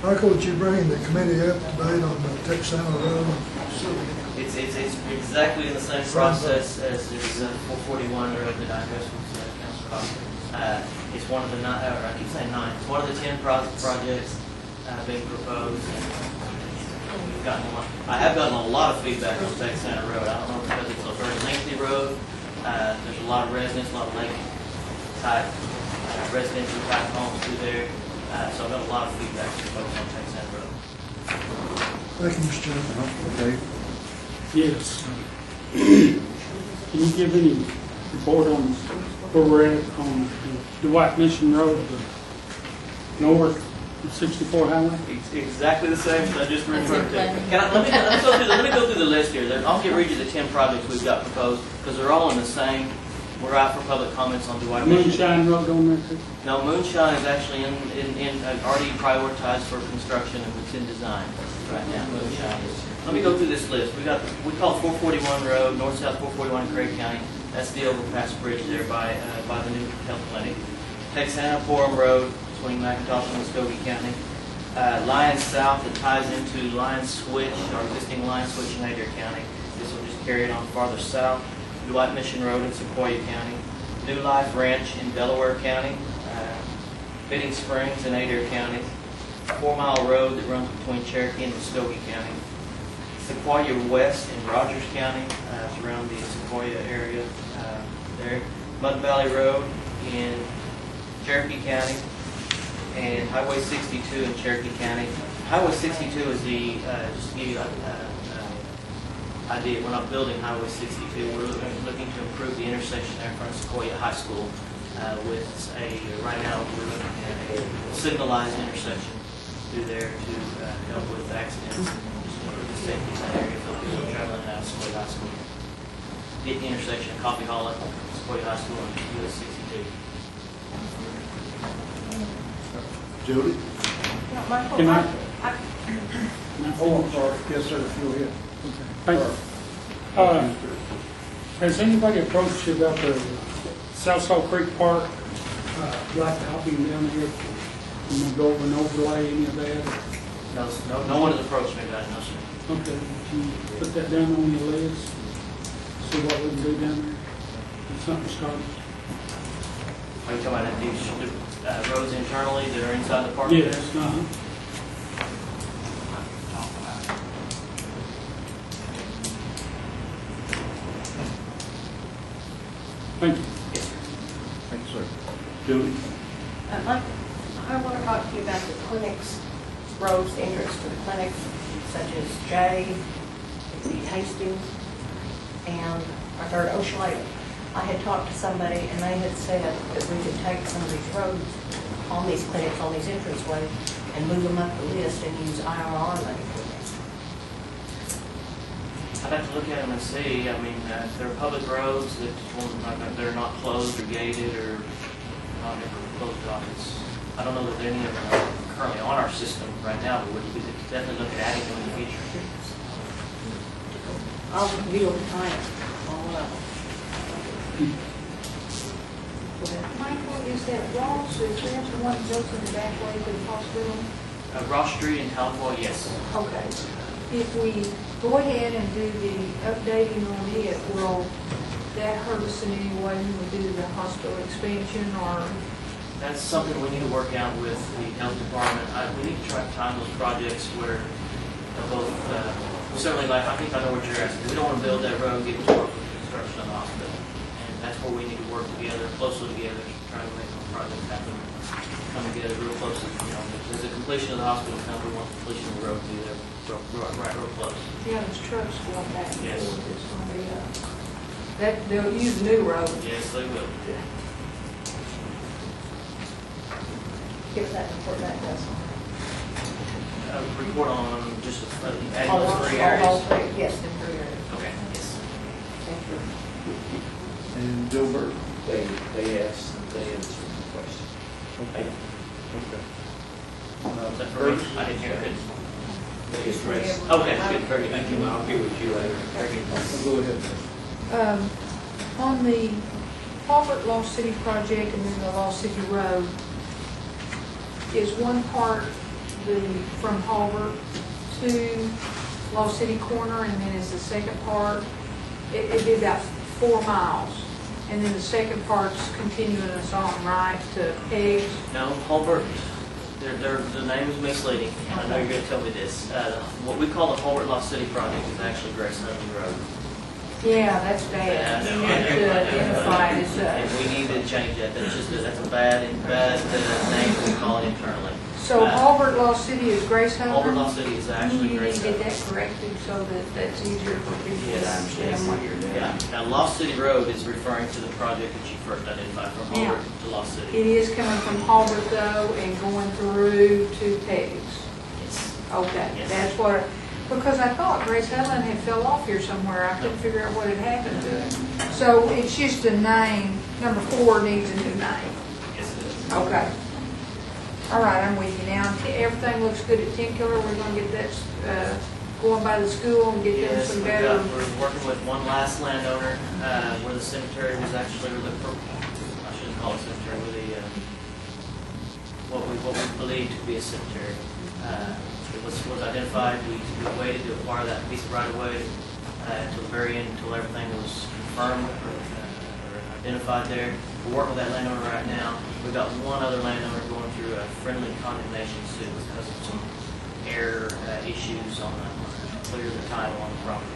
Michael, would you bring the committee up to date on the Texana Road? It's exactly in the same process as is 441 Road that I addressed with Council Cox. It's one of the 9, or I keep saying 9. It's one of the 10 projects being proposed. I have gotten a lot of feedback on Texana Road. I don't know because it's a very lengthy road. There's a lot of residents, a lot of lake type residential type homes through there. So I've got a lot of feedback from folks on Texana Road. Thank you, Mr. Chairman. Okay. Yes. Can you give any report on where we're at on Dwight Mission Road, the north of 64 Highway? It's exactly the same as I just referred to. Let me go through the list here. I'll read you the 10 projects we've got proposed because they're all in the same. We're out for public comments on Dwight Mission. Moonshine Road on there too? No, Moonshine is actually already prioritized for construction and it's in design right now. Moonshine is. Let me go through this list. We call 441 Road, north-south 441 in Craig County. That's the overpass bridge there by the new health clinic. Texana Forum Road between McIntosh and Muskogee County. Lyons South that ties into Lyons Switch, our existing Lyons Switch in Adair County. This will just carry it on farther south. Dwight Mission Road in Sequoia County. New Life Ranch in Delaware County. Bidding Springs in Adair County. 4 Mile Road that runs between Cherokee and Muskogee County. Sequoia West in Rogers County, it's around the Sequoia area there. Mud Valley Road in Cherokee County, and Highway 62 in Cherokee County. Highway 62 is the, just to give you an idea, we're not building Highway 62, we're looking to improve the intersection there in front of Sequoia High School with right now we're looking at a signalized intersection through there to help with accidents. Safety in that area for people traveling out of Sequoia High School. Get the intersection of Coffee Hollow, Sequoia High School, and US 62. Jody? Can I? Oh, I'm sorry. Yes, sir. Go ahead. Thank you. Has anybody approached you about the South Salt Creek Park? Like to help you down here, and we'll go over and overlay any of that? No one has approached me about it, no, sir. Okay, can you put that down on your list? See what we can do down there? If something started. Are you talking about these roads internally that are inside the park? Yes, Thank you. Thanks, sir. Jody? I want to talk to you about the clinics, roads, entrance to the clinics, such as Jay, Hastings, and our third Ocean Lake. I had talked to somebody, and they had said that we could take some of these roads on these clinics, on these entranceways, and move them up the list and use IRR money for I'd have to look at them and see. I mean, they're public roads that they're not closed or gated or not closed off. I don't know that any of them are currently on our system right now, but we could definitely look at adding them in the future. I'll be able to find it on one of them. Michael, is that Ross, is that the one that goes in the back way to the hospital? Ross Street in California, yes. Okay. If we go ahead and do the updating on it, will that hurt us in any way when we do the hospital expansion, or? That's something we need to work out with the health department. We need to try to time those projects where both, certainly, like, I think I know what you're asking. We don't want to build that road, get to work with construction of the hospital. And that's where we need to work together, closely together, to try to make those projects happen, come together real close. As the completion of the hospital comes, we want completion of the road to be there real close. Yeah, those trucks going back and Yes. forth, it's gonna be, they'll use the new road. Yes, they will. Give that report back to us. Report on just adding All those three areas. all three, yes, the three areas. Okay, yes. Thank you. And Joe Burke? They asked, they answered the question. Okay. Is that for me? I didn't hear it. They addressed. Okay, good, very good. Thank you, I'll get with you later. Very good. Go ahead. On the Halbert Lost City project and then the Lost City Road, is one part from Halbert to Lost City Corner, and then is the second part, it'd be about 4 miles. And then the second part's continuing us on, right, to Peggs? No, Holbert, the name is misleading. I know you're going to tell me this. What we call the Holbert Lost City project is actually Grace Huntley Road. Yeah, that's bad. Yeah, We have to identify it as And we need to change that. That's a bad name we call it internally. So Halbert Lost City is Grace Hunter? Holbert Lost City is actually You need Grace to get Huntley. that corrected so that that's easier for people to understand what you're doing. Yeah. Now, Lost City Road is referring to the project that you first identified from Yeah. Holbert to Lost City. It is coming from Halbert though and going through to Peggs. Yes. Okay, Yes. that's what, because I thought Grace Helen had fell off here somewhere. I couldn't figure out what had happened to it. So it's just a name, number 4 needs a new name. Yes, it is. Okay. All right, I'm with you now. Everything looks good at Tinker. We're gonna get that, going by the school and get them Yes, some we're better. working with one last landowner, where the cemetery was actually, I shouldn't call it cemetery, with what we believed to be a cemetery. It was identified, we waited to acquire that piece of right of way, until the very end, until everything was confirmed, or identified there. We're working with that landowner right now. We've got one other landowner going through a friendly condemnation suit because of some error issues on clear the title on the property.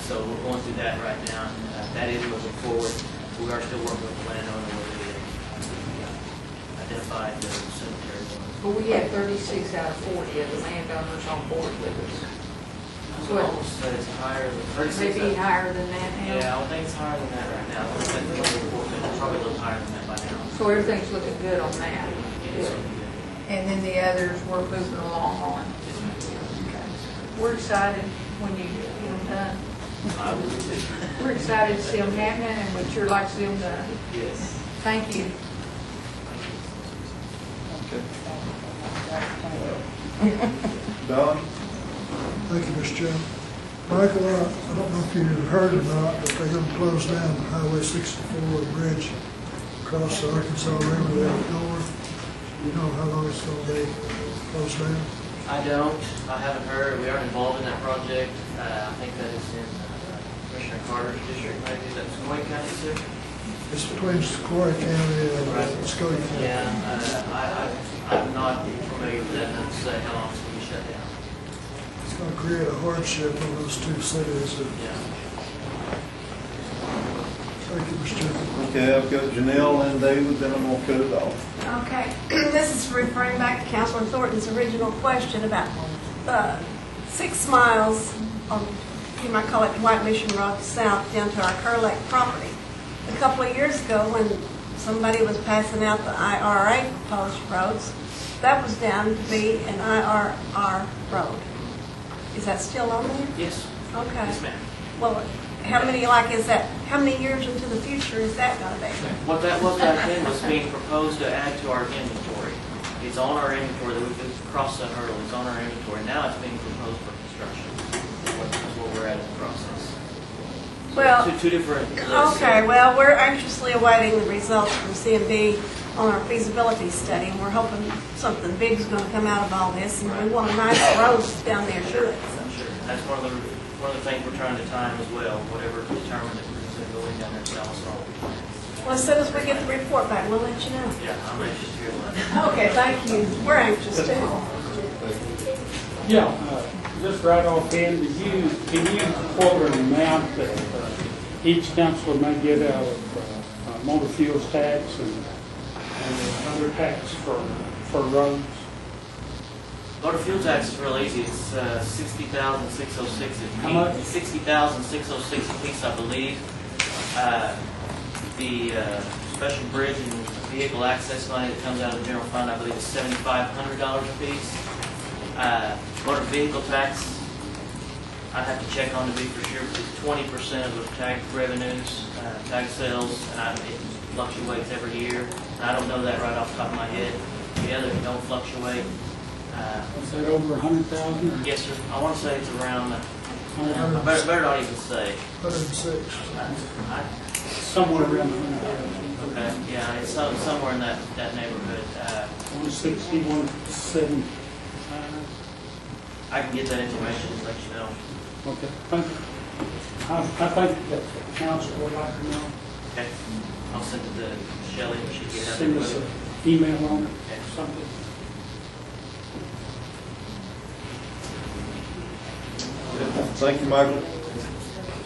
So we're going through that right now. That is moving forward. We are still working with the landowner where we identified the cemetery. But we had 36 out of 40 of the landowners on board with us. So almost say it's higher than 36. Maybe higher than that now. Yeah, I would think it's higher than that right now. I would think it's probably a little higher than that by now. So everything's looking good on that. Yes. And then the others we're moving along on. Okay. We're excited when you get them done. I would think. We're excited to see them happening and we'd sure like to see them done. Yes. Thank you. Don? Thank you, Mr. Chairman. Michael, I don't know if you heard or not, but they're going to close down Highway 64 bridge across the Arkansas River there north. You know how long it's going to be closed down? I don't. I haven't heard. We aren't involved in that project. I think that it's in Commissioner Carter's district, maybe. Is that Sequoia County, sir? It's between Sequoia County and Scotia County. Yeah, I'm not familiar with that enough to say how long it's going to be shut down. It's going to create a hardship on those two cities. Yeah. Thank you, Mr. Chairman. Okay, I've got Janelle and David, then I'm going to cut it off. Okay, this is referring back to Councilor Thornton's original question about 6 miles on, you might call it White Mission Road south down to our Kerr Lake property. A couple of years ago when somebody was passing out the IRA proposed roads, that was down to be an IRR road. Is that still on there? Yes. Okay. Yes, ma'am. Well, how many, like, is that, how many years into the future is that going to be? What that was back then was being proposed to add to our inventory. It's on our inventory, that we've crossed that hurdle, it's on our inventory. Now it's being proposed for construction. That's what we're at in the process. Well, Two different lists. okay, well, we're anxiously awaiting the results from CMB on our feasibility study, and we're hoping something big is going to come out of all this, and we want a nice road down there to it. So. Sure. That's one of the things we're trying to time as well, whatever determined that we're going to go in down there and sell us all. Well, as soon as we get the report back, we'll let you know. Yeah, I'm anxious to hear that. Okay, thank you. We're anxious too. Yeah, just right offhand, can you quote an amount that each councilor may get out of motor fuels tax and other tax for roads? Motor fuel tax is real easy. It's $60,606. How much? $60,606 apiece, I believe. The special bridge and vehicle access money that comes out of the general fund, I believe, is $7,500 apiece. Motor vehicle tax, I'd have to check on to be for sure, but it's 20% of the tag revenues, tag sales, and it fluctuates every year. And I don't know that right off the top of my head. The others don't fluctuate. Is that over 100,000? Yes, sir. I want to say it's around, I better not even say. 106. Somewhere around 100,000. Okay, yeah, it's somewhere in that neighborhood. 160, 170. I can get that information and let you know. Okay, thank you. I think that the council would like to know. Okay, I'll send it to Shelley and she can get that. Send us an email on it, something. Thank you, Michael.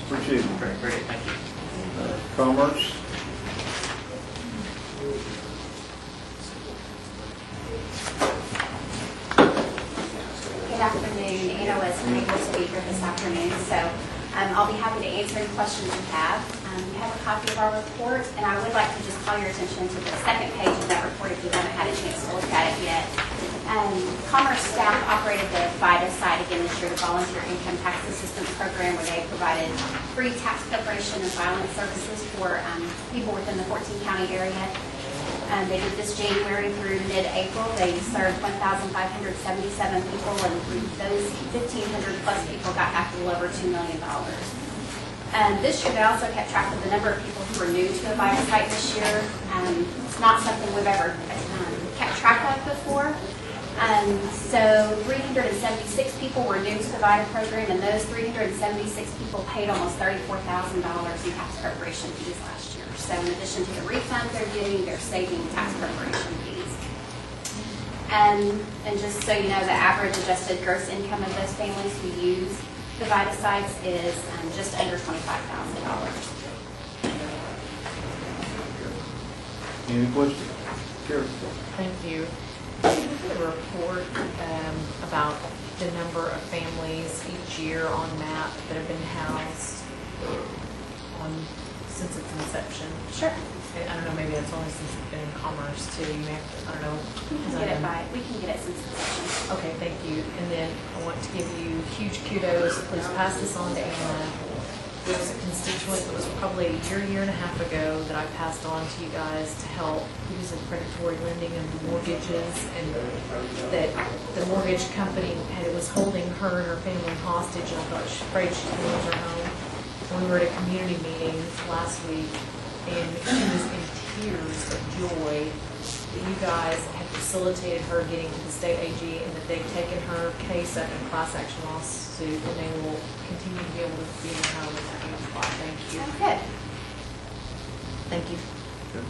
Appreciate it. Great, thank you. Commerce? Good afternoon. Anna was unable to be here this afternoon, so I'll be happy to answer any questions you have. You have a copy of our report, and I would like to just call your attention to the second page of that report if you haven't had a chance to look at it yet. Commerce staff operated the VITA site again this year, the Volunteer Income Tax Assistance Program, where they provided free tax preparation and filing services for people within the 14-county area. They did this January through mid-April. They served 1,577 people, and those 1,500 plus people got back a little over $2 million. This year, they also kept track of the number of people who were new to the VITA site this year. It's not something we've ever kept track of before. So 376 people were new to the VITA program, and those 376 people paid almost $34,000 in tax preparation fees last year. So in addition to the refund they're getting, they're saving tax preparation fees. And just so you know, the average adjusted gross income of those families who use the VITA sites is just under $25,000. Any questions? Sure. Thank you. Can you give a report about the number of families each year on MAP that have been housed since its inception? Sure. I don't know, maybe that's only since it's been in commerce too. You may have to, I don't know. We can get it since inception. Okay, thank you. And then I want to give you huge kudos. Please pass this on to Anna. there was a constituent that was probably a year and a half ago that I passed on to you guys to help using predatory lending and mortgages, and that the mortgage company was holding her and her family hostage, and I thought she afraid she was going to lose her home. We were at a community meeting last week, and she was in tears of joy that you guys have facilitated her getting to the state AG, and that they've taken her case up in a class action lawsuit, and they will continue to be able to be in her home with that huge spot. Thank you. Good.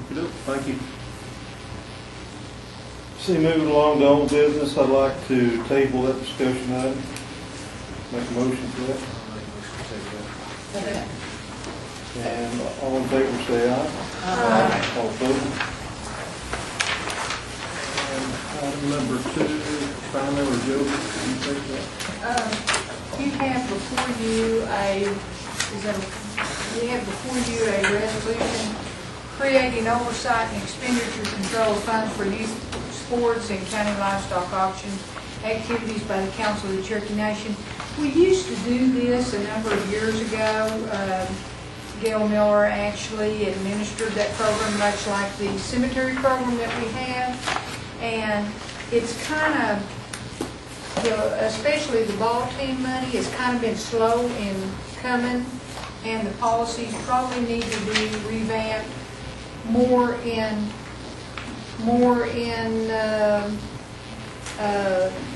Thank you. Thank you. See, moving along to old business, I'd like to table that discussion item. Make a motion for that. And all in favor say aye. Aye. All opposed? And item number 2, final number, Joe, can you take that? You have before you a resolution creating oversight and expenditure control of funds for youth sports and county livestock auctions activities by the Council of the Cherokee Nation. We used to do this a number of years ago. Gail Miller actually administered that program, much like the cemetery program that we have. And it's kind of, especially the ball team money, has kind of been slow in coming, and the policies probably need to be revamped more in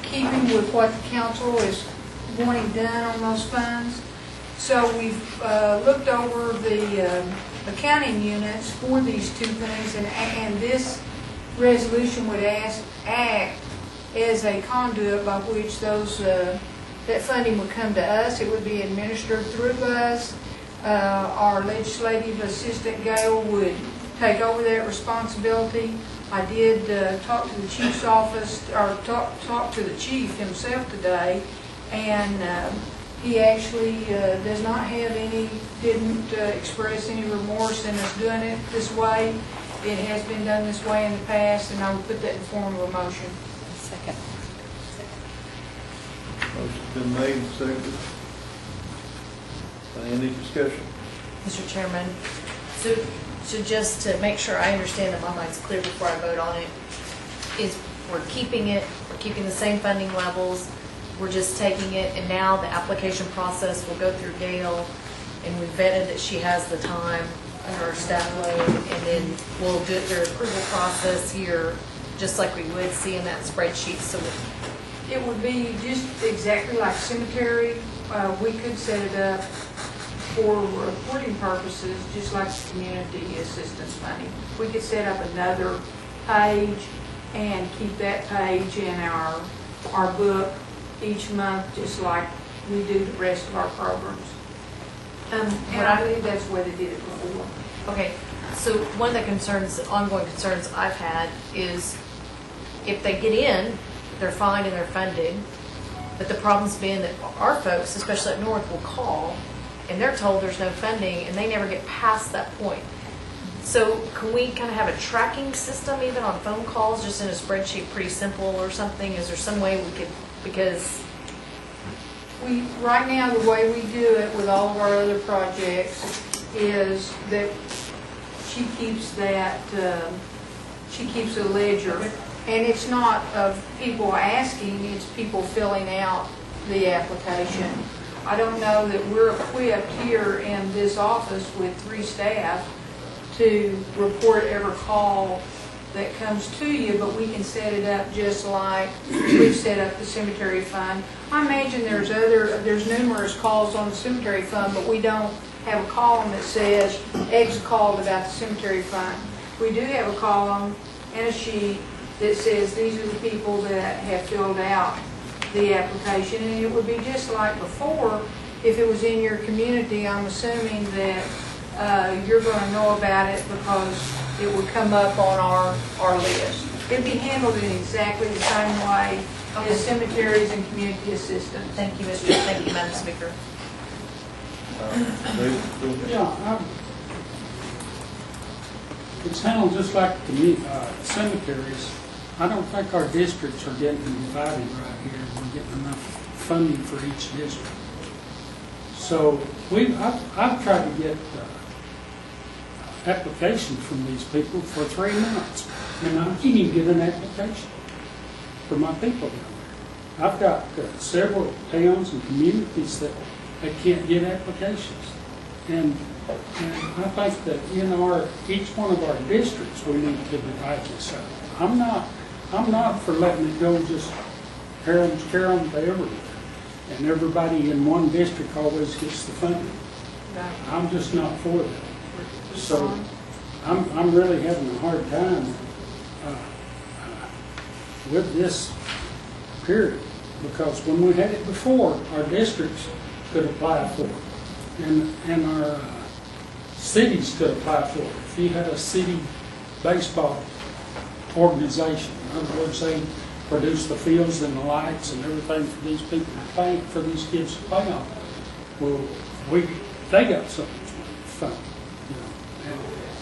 keeping with what the council is wanting done on those funds. So we've looked over the accounting units for these two things, and this resolution would act as a conduit by which that funding would come to us. It would be administered through us. Our legislative assistant, Gail, would take over that responsibility. I did talk to the chief's office, or talk to the chief himself today, and he actually does not have didn't express any remorse in us doing it this way. It has been done this way in the past, and I would put that in form of a motion. Second. Motion's been made and seconded. Any discussion? Mr. Chairman, so just to make sure I understand that my mind's clear before I vote on it, is we're keeping the same funding levels, we're just taking it, and now the application process will go through Gail, and we vetted that she has the time under our staff load, and then we'll do their approval process here, just like we would see in that spreadsheet. So it would be just exactly like cemetery. We could set it up for reporting purposes, just like the community assistance money. We could set up another page and keep that page in our book each month, just like we do the rest of our programs. And I believe that's the way they did it before. Okay, so one of the ongoing concerns I've had is if they get in, they're fine and they're funded, but the problem's been that our folks, especially up north, will call and they're told there's no funding and they never get past that point. So can we kind of have a tracking system even on phone calls, just in a spreadsheet, pretty simple or something? Is there some way we could, because right now the way we do it with all of our other projects is that she keeps a ledger, and it's not of people asking, it's people filling out the application. I don't know that we're equipped here in this office with 3 staff to report every call that comes to you, but we can set it up just like we've set up the cemetery fund. I imagine there's numerous calls on the cemetery fund, but we don't have a column that says X called about the cemetery fund. We do have a column and a sheet that says these are the people that have filled out the application, and it would be just like before. If it was in your community, I'm assuming that you're going to know about it because it would come up on our list. It'd be handled in exactly the same way as cemeteries and community assistance. Thank you, Thank you, Madam Speaker. Yeah, it's handled just like cemeteries. I don't think our districts are getting divided right here. We're getting enough funding for each district. So I've tried to get applications from these people for 3 months, and I can't even get an application for my people down there. I've got several towns and communities that can't get applications. And I think that in each one of our districts, we need to divide this up. I'm not for letting it go just carry them to everywhere. And everybody in one district always gets the funding. I'm just not for that. So I'm really having a hard time with this period, because when we had it before, our districts could apply for it, and our cities could apply for it. If you had a city baseball organization, in other words, they produce the fields and the lights and everything for these people to play, for these kids to play on. Well, they got some fun,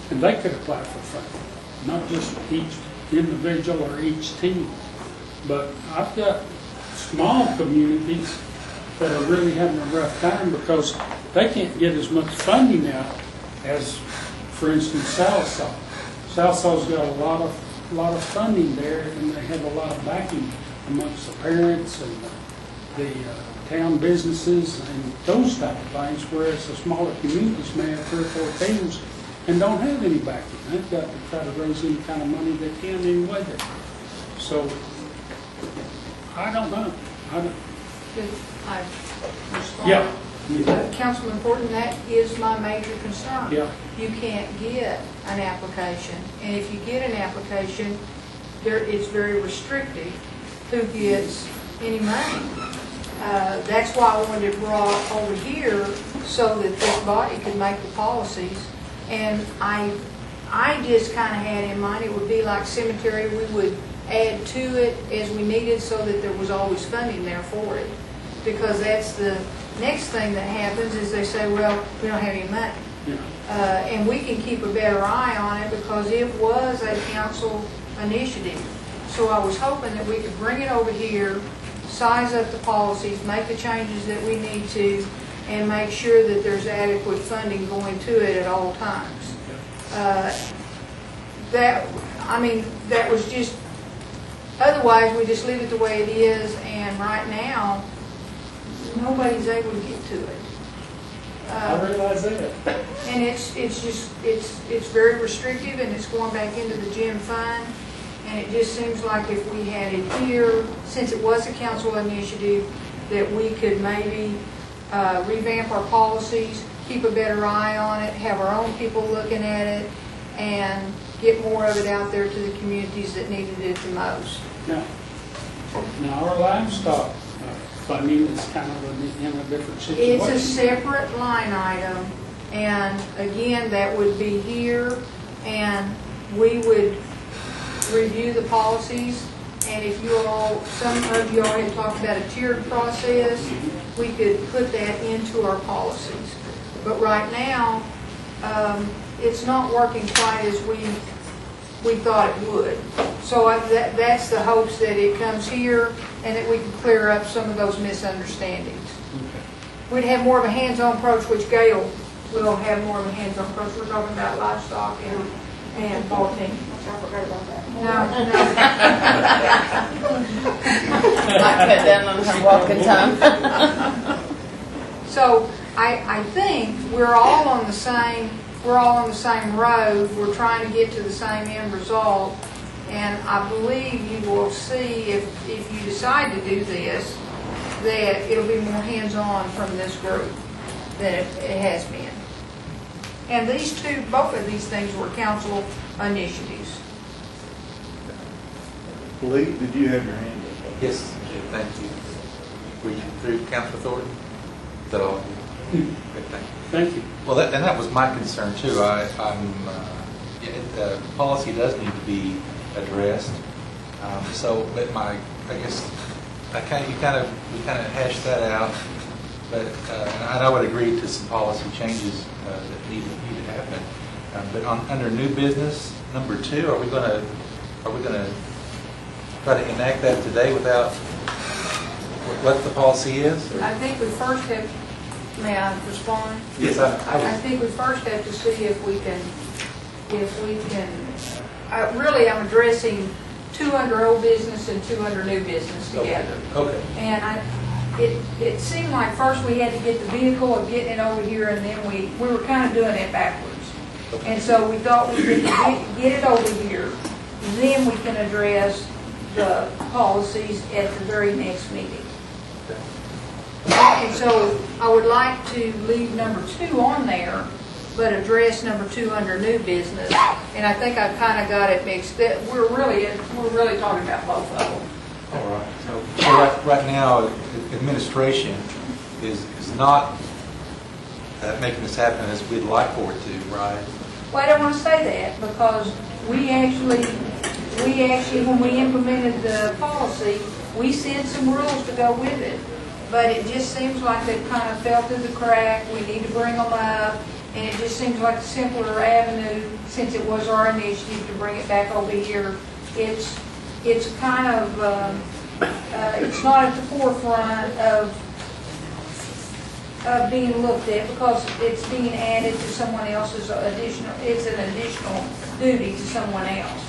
and they could apply for funding, not just each individual or each team. But I've got small communities that are really having a rough time because they can't get as much funding out as, for instance, Salsa. Salsa's got a lot of funding there, and they have a lot of backing amongst the parents and the town businesses and those type of things, whereas the smaller communities may have 3 or 4 teams and don't have any backing. They've got to try to raise any kind of money they can anyway there. So, I don't know. Yeah. Councilman Horton, that is my major concern. Yeah. You can't get an application, and if you get an application, it's very restrictive who gets any money. That's why I wanted it brought over here so that this body could make the policies. And I just kind of had in mind it would be like cemetery. We would add to it as we needed so that there was always funding there for it. Because that's the next thing that happens is they say, well, we don't have any money. Yeah. And we can keep a better eye on it because it was a council initiative. So I was hoping that we could bring it over here, size up the policies, make the changes that we need to, and make sure that there's adequate funding going to it at all times. That was just, otherwise we just leave it the way it is, and right now, nobody's able to get to it. I realize that. And it's very restrictive, and it's going back into the gym fund. And it just seems like if we had it here, since it was a council initiative, that we could maybe revamp our policies, keep a better eye on it, have our own people looking at it, and get more of it out there to the communities that needed it the most. Now our livestock funding is kind of in a different situation. It's a separate line item, and again, that would be here, and we would review the policies, and if some of you all had talked about a tiered process, we could put that into our policies. But right now, it's not working quite as we thought it would. So that's the hopes that it comes here and that we can clear up some of those misunderstandings. We'd have more of a hands-on approach, which Gail will have more of a hands-on approach. We're talking about livestock and ball team. I forgot about that. Might cut down on her walking time. So I think we're all on the same road. We're trying to get to the same end result. And I believe you will see if you decide to do this, that it'll be more hands-on from this group than it has been. And both of these things were council initiatives. Lee, did you have your hand up? Yes, thank you. Were you through, Councilor Thornton? Is that all? Good, Thank you. Well, that was my concern too. Policy does need to be addressed. But I guess we kind of hashed that out. But and I would agree to some policy changes that need to happen. But under new business number 2, are we going to try to enact that today without what the policy is? Or? I think we first have May I respond? Yes, I think we first have to see if we can, really, I'm addressing 2 under old business and 2 under new business together. Okay. And it seemed like first we had to get the vehicle and getting it over here, and then we were kind of doing it backwards. And so we thought we could get it over here, then we can address the policies at the very next meeting. And so I would like to leave number 2 on there, but address number 2 under new business. And I think I've kind of got it mixed. We're really talking about both of them. All right. So right now, administration is not making this happen as we'd like for it to, right? Well, I don't want to say that, because we actually, when we implemented the policy, we sent some rules to go with it. But it just seems like they've kind of fell through the crack. We need to bring them up. And it just seems like a simpler avenue, since it was our initiative to bring it back over here. It's kind of, it's not at the forefront of being looked at, because it's being added to someone else's it's an additional duty to someone else.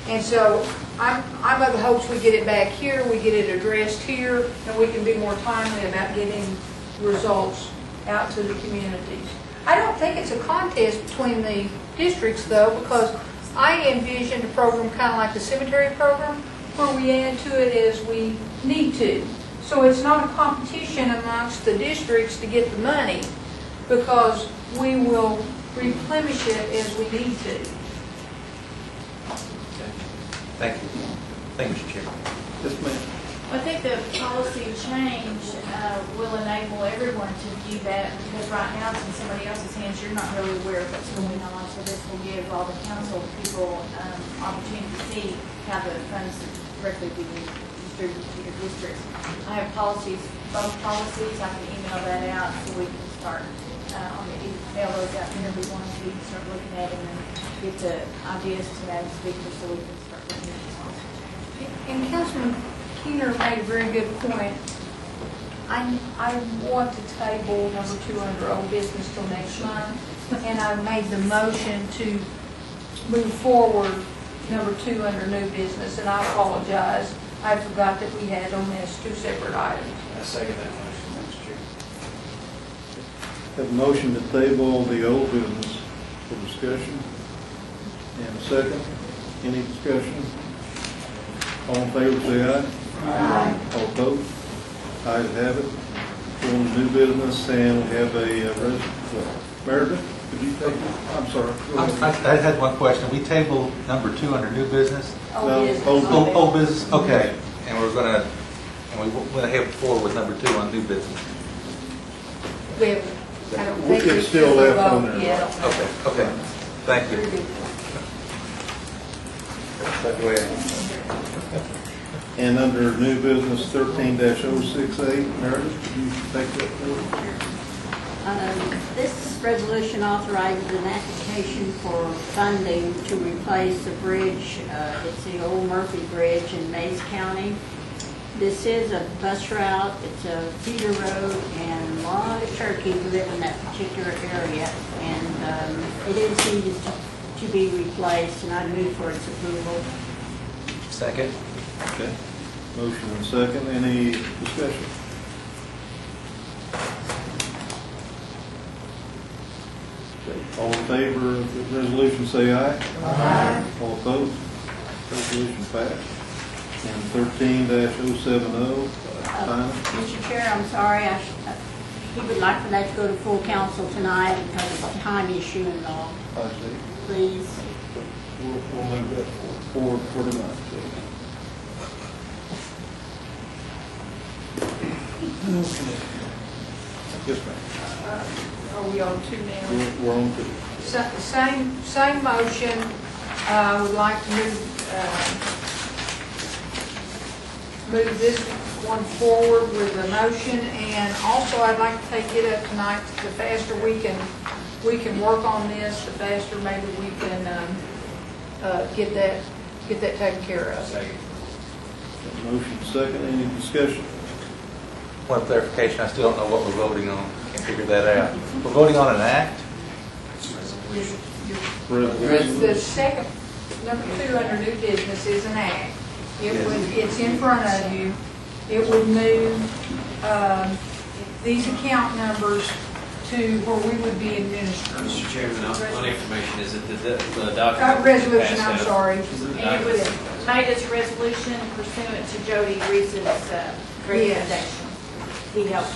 And so I'm of the hopes we get it back here, we get it addressed here, and we can be more timely about getting results out to the communities. I don't think it's a contest between the districts, though, because I envisioned a program kind of like the cemetery program, where we add to it as we need to. So it's not a competition amongst the districts to get the money, because we will replenish it as we need to. Thank you. Thank you, Mr. Chairman. Yes, ma'am. I think the policy change will enable everyone to view that, because right now it's in somebody else's hands. You're not really aware of what's going on, so this will give all the council people opportunity to see how the funds directly be distributed to your districts. I have policies, both policies. I can email that out so we can start email those out to everyone so we can start looking at them and get the ideas to Madam Speaker so we can start looking at them. And Councilman Keener made a very good point. I want to table number 2 under old business till next month, and I made the motion to move forward number 2 under new business, and I apologize. I forgot that we had on this 2 separate items. I second that motion, Mr. Chairman. Have a motion to table the old business for discussion. And a second. Any discussion? All in favor, say aye. Aye. All opposed? Ayes have it. On the new business, and we have a Meredith, could you take it? I'm sorry. I had one question. We tabled number 2 under new business? Old business. Old business? Okay. And we went ahead forward with number 2 on new business. I don't think It's still left on there. Yeah. Okay. Thank you. That's the way And under new business 13-068, Meredith, could you take that forward? This resolution authorizes an application for funding to replace the bridge. It's the old Murphy Bridge in Mays County. This is a bus route. It's a feeder road, and a lot of Cherokee live in that particular area. And it is needed to be replaced, and I move for its approval. Second. Okay. Motion and second. Any discussion? All in favor of the resolution, say aye. Aye. All opposed? Resolution passed. And 13-070, final. Mr. Chair, I'm sorry. He would like for that to go to full council tonight because of a time issue involved. I see. Please. We'll move that forward for tonight. Okay. Yes, ma'am. Are we on 2 now? We're on 2. Same motion. I would like to move this one forward with the motion, and also I'd like to take it up tonight. The faster we can work on this, the faster maybe we can get that taken care of. Second. Motion second. Any discussion? One clarification. I still don't know what we're voting on. can figure that out. We're voting on an act? The second, number 2 under new business is an act. It's in front of you. It would move these account numbers to where we would be administering. Mr. Chairman, on information, is it the document? Resolution, I'm passed out? sorry. And it was made as resolution pursuant to Jody Reese's recommendation. He helped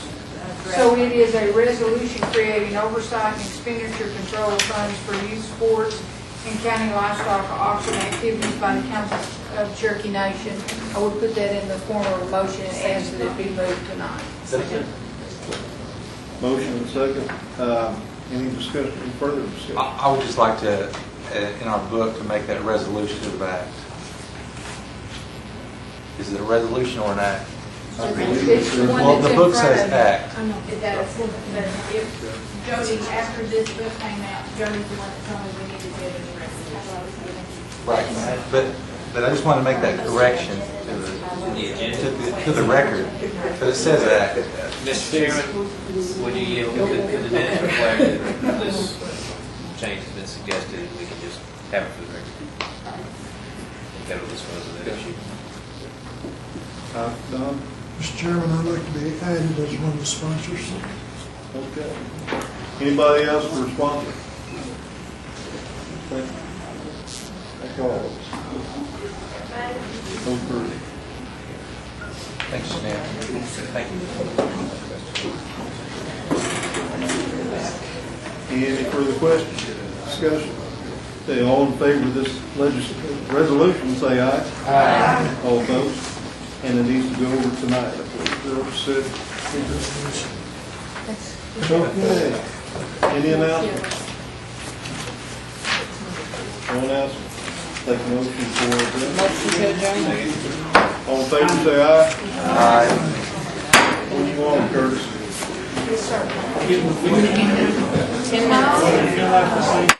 draft. So it is a resolution creating oversight and expenditure control of funds for youth sports and county livestock auction activities by the council of Cherokee Nation. I would put that in the form of a motion and ask that it be moved tonight. Motion and second. Any discussion, any further discussion? I would just like to, in our book, to make that resolution of act. Is it a resolution or an act? It's the one Well, that's the in book front says of act. you. I know, it does. But if Jody, after this book came out, Jody's the one that told me we needed to get a new resolution. Right, but I just want to make that correction to the record, but it says act. Mr. Chairman, would you yield, could the minutes reflect that this change has been suggested, and we can just have it for the record? That will dispose of that issue. Don? Mr. Chairman, I'd like to be added as one of the sponsors. Okay. Anybody else for a sponsor? Okay. That's all. Approved. Thanks, Janelle. Thank you. Any further questions, discussion? Okay, all in favor of this resolution, say aye. Aye. All opposed? And it needs to go over tonight. Okay. Any announcements? No announcements? Take a motion for adjournment. Motion to adjourn. All in favor, say aye. Aye. What do you want, Curtis? 10 minutes.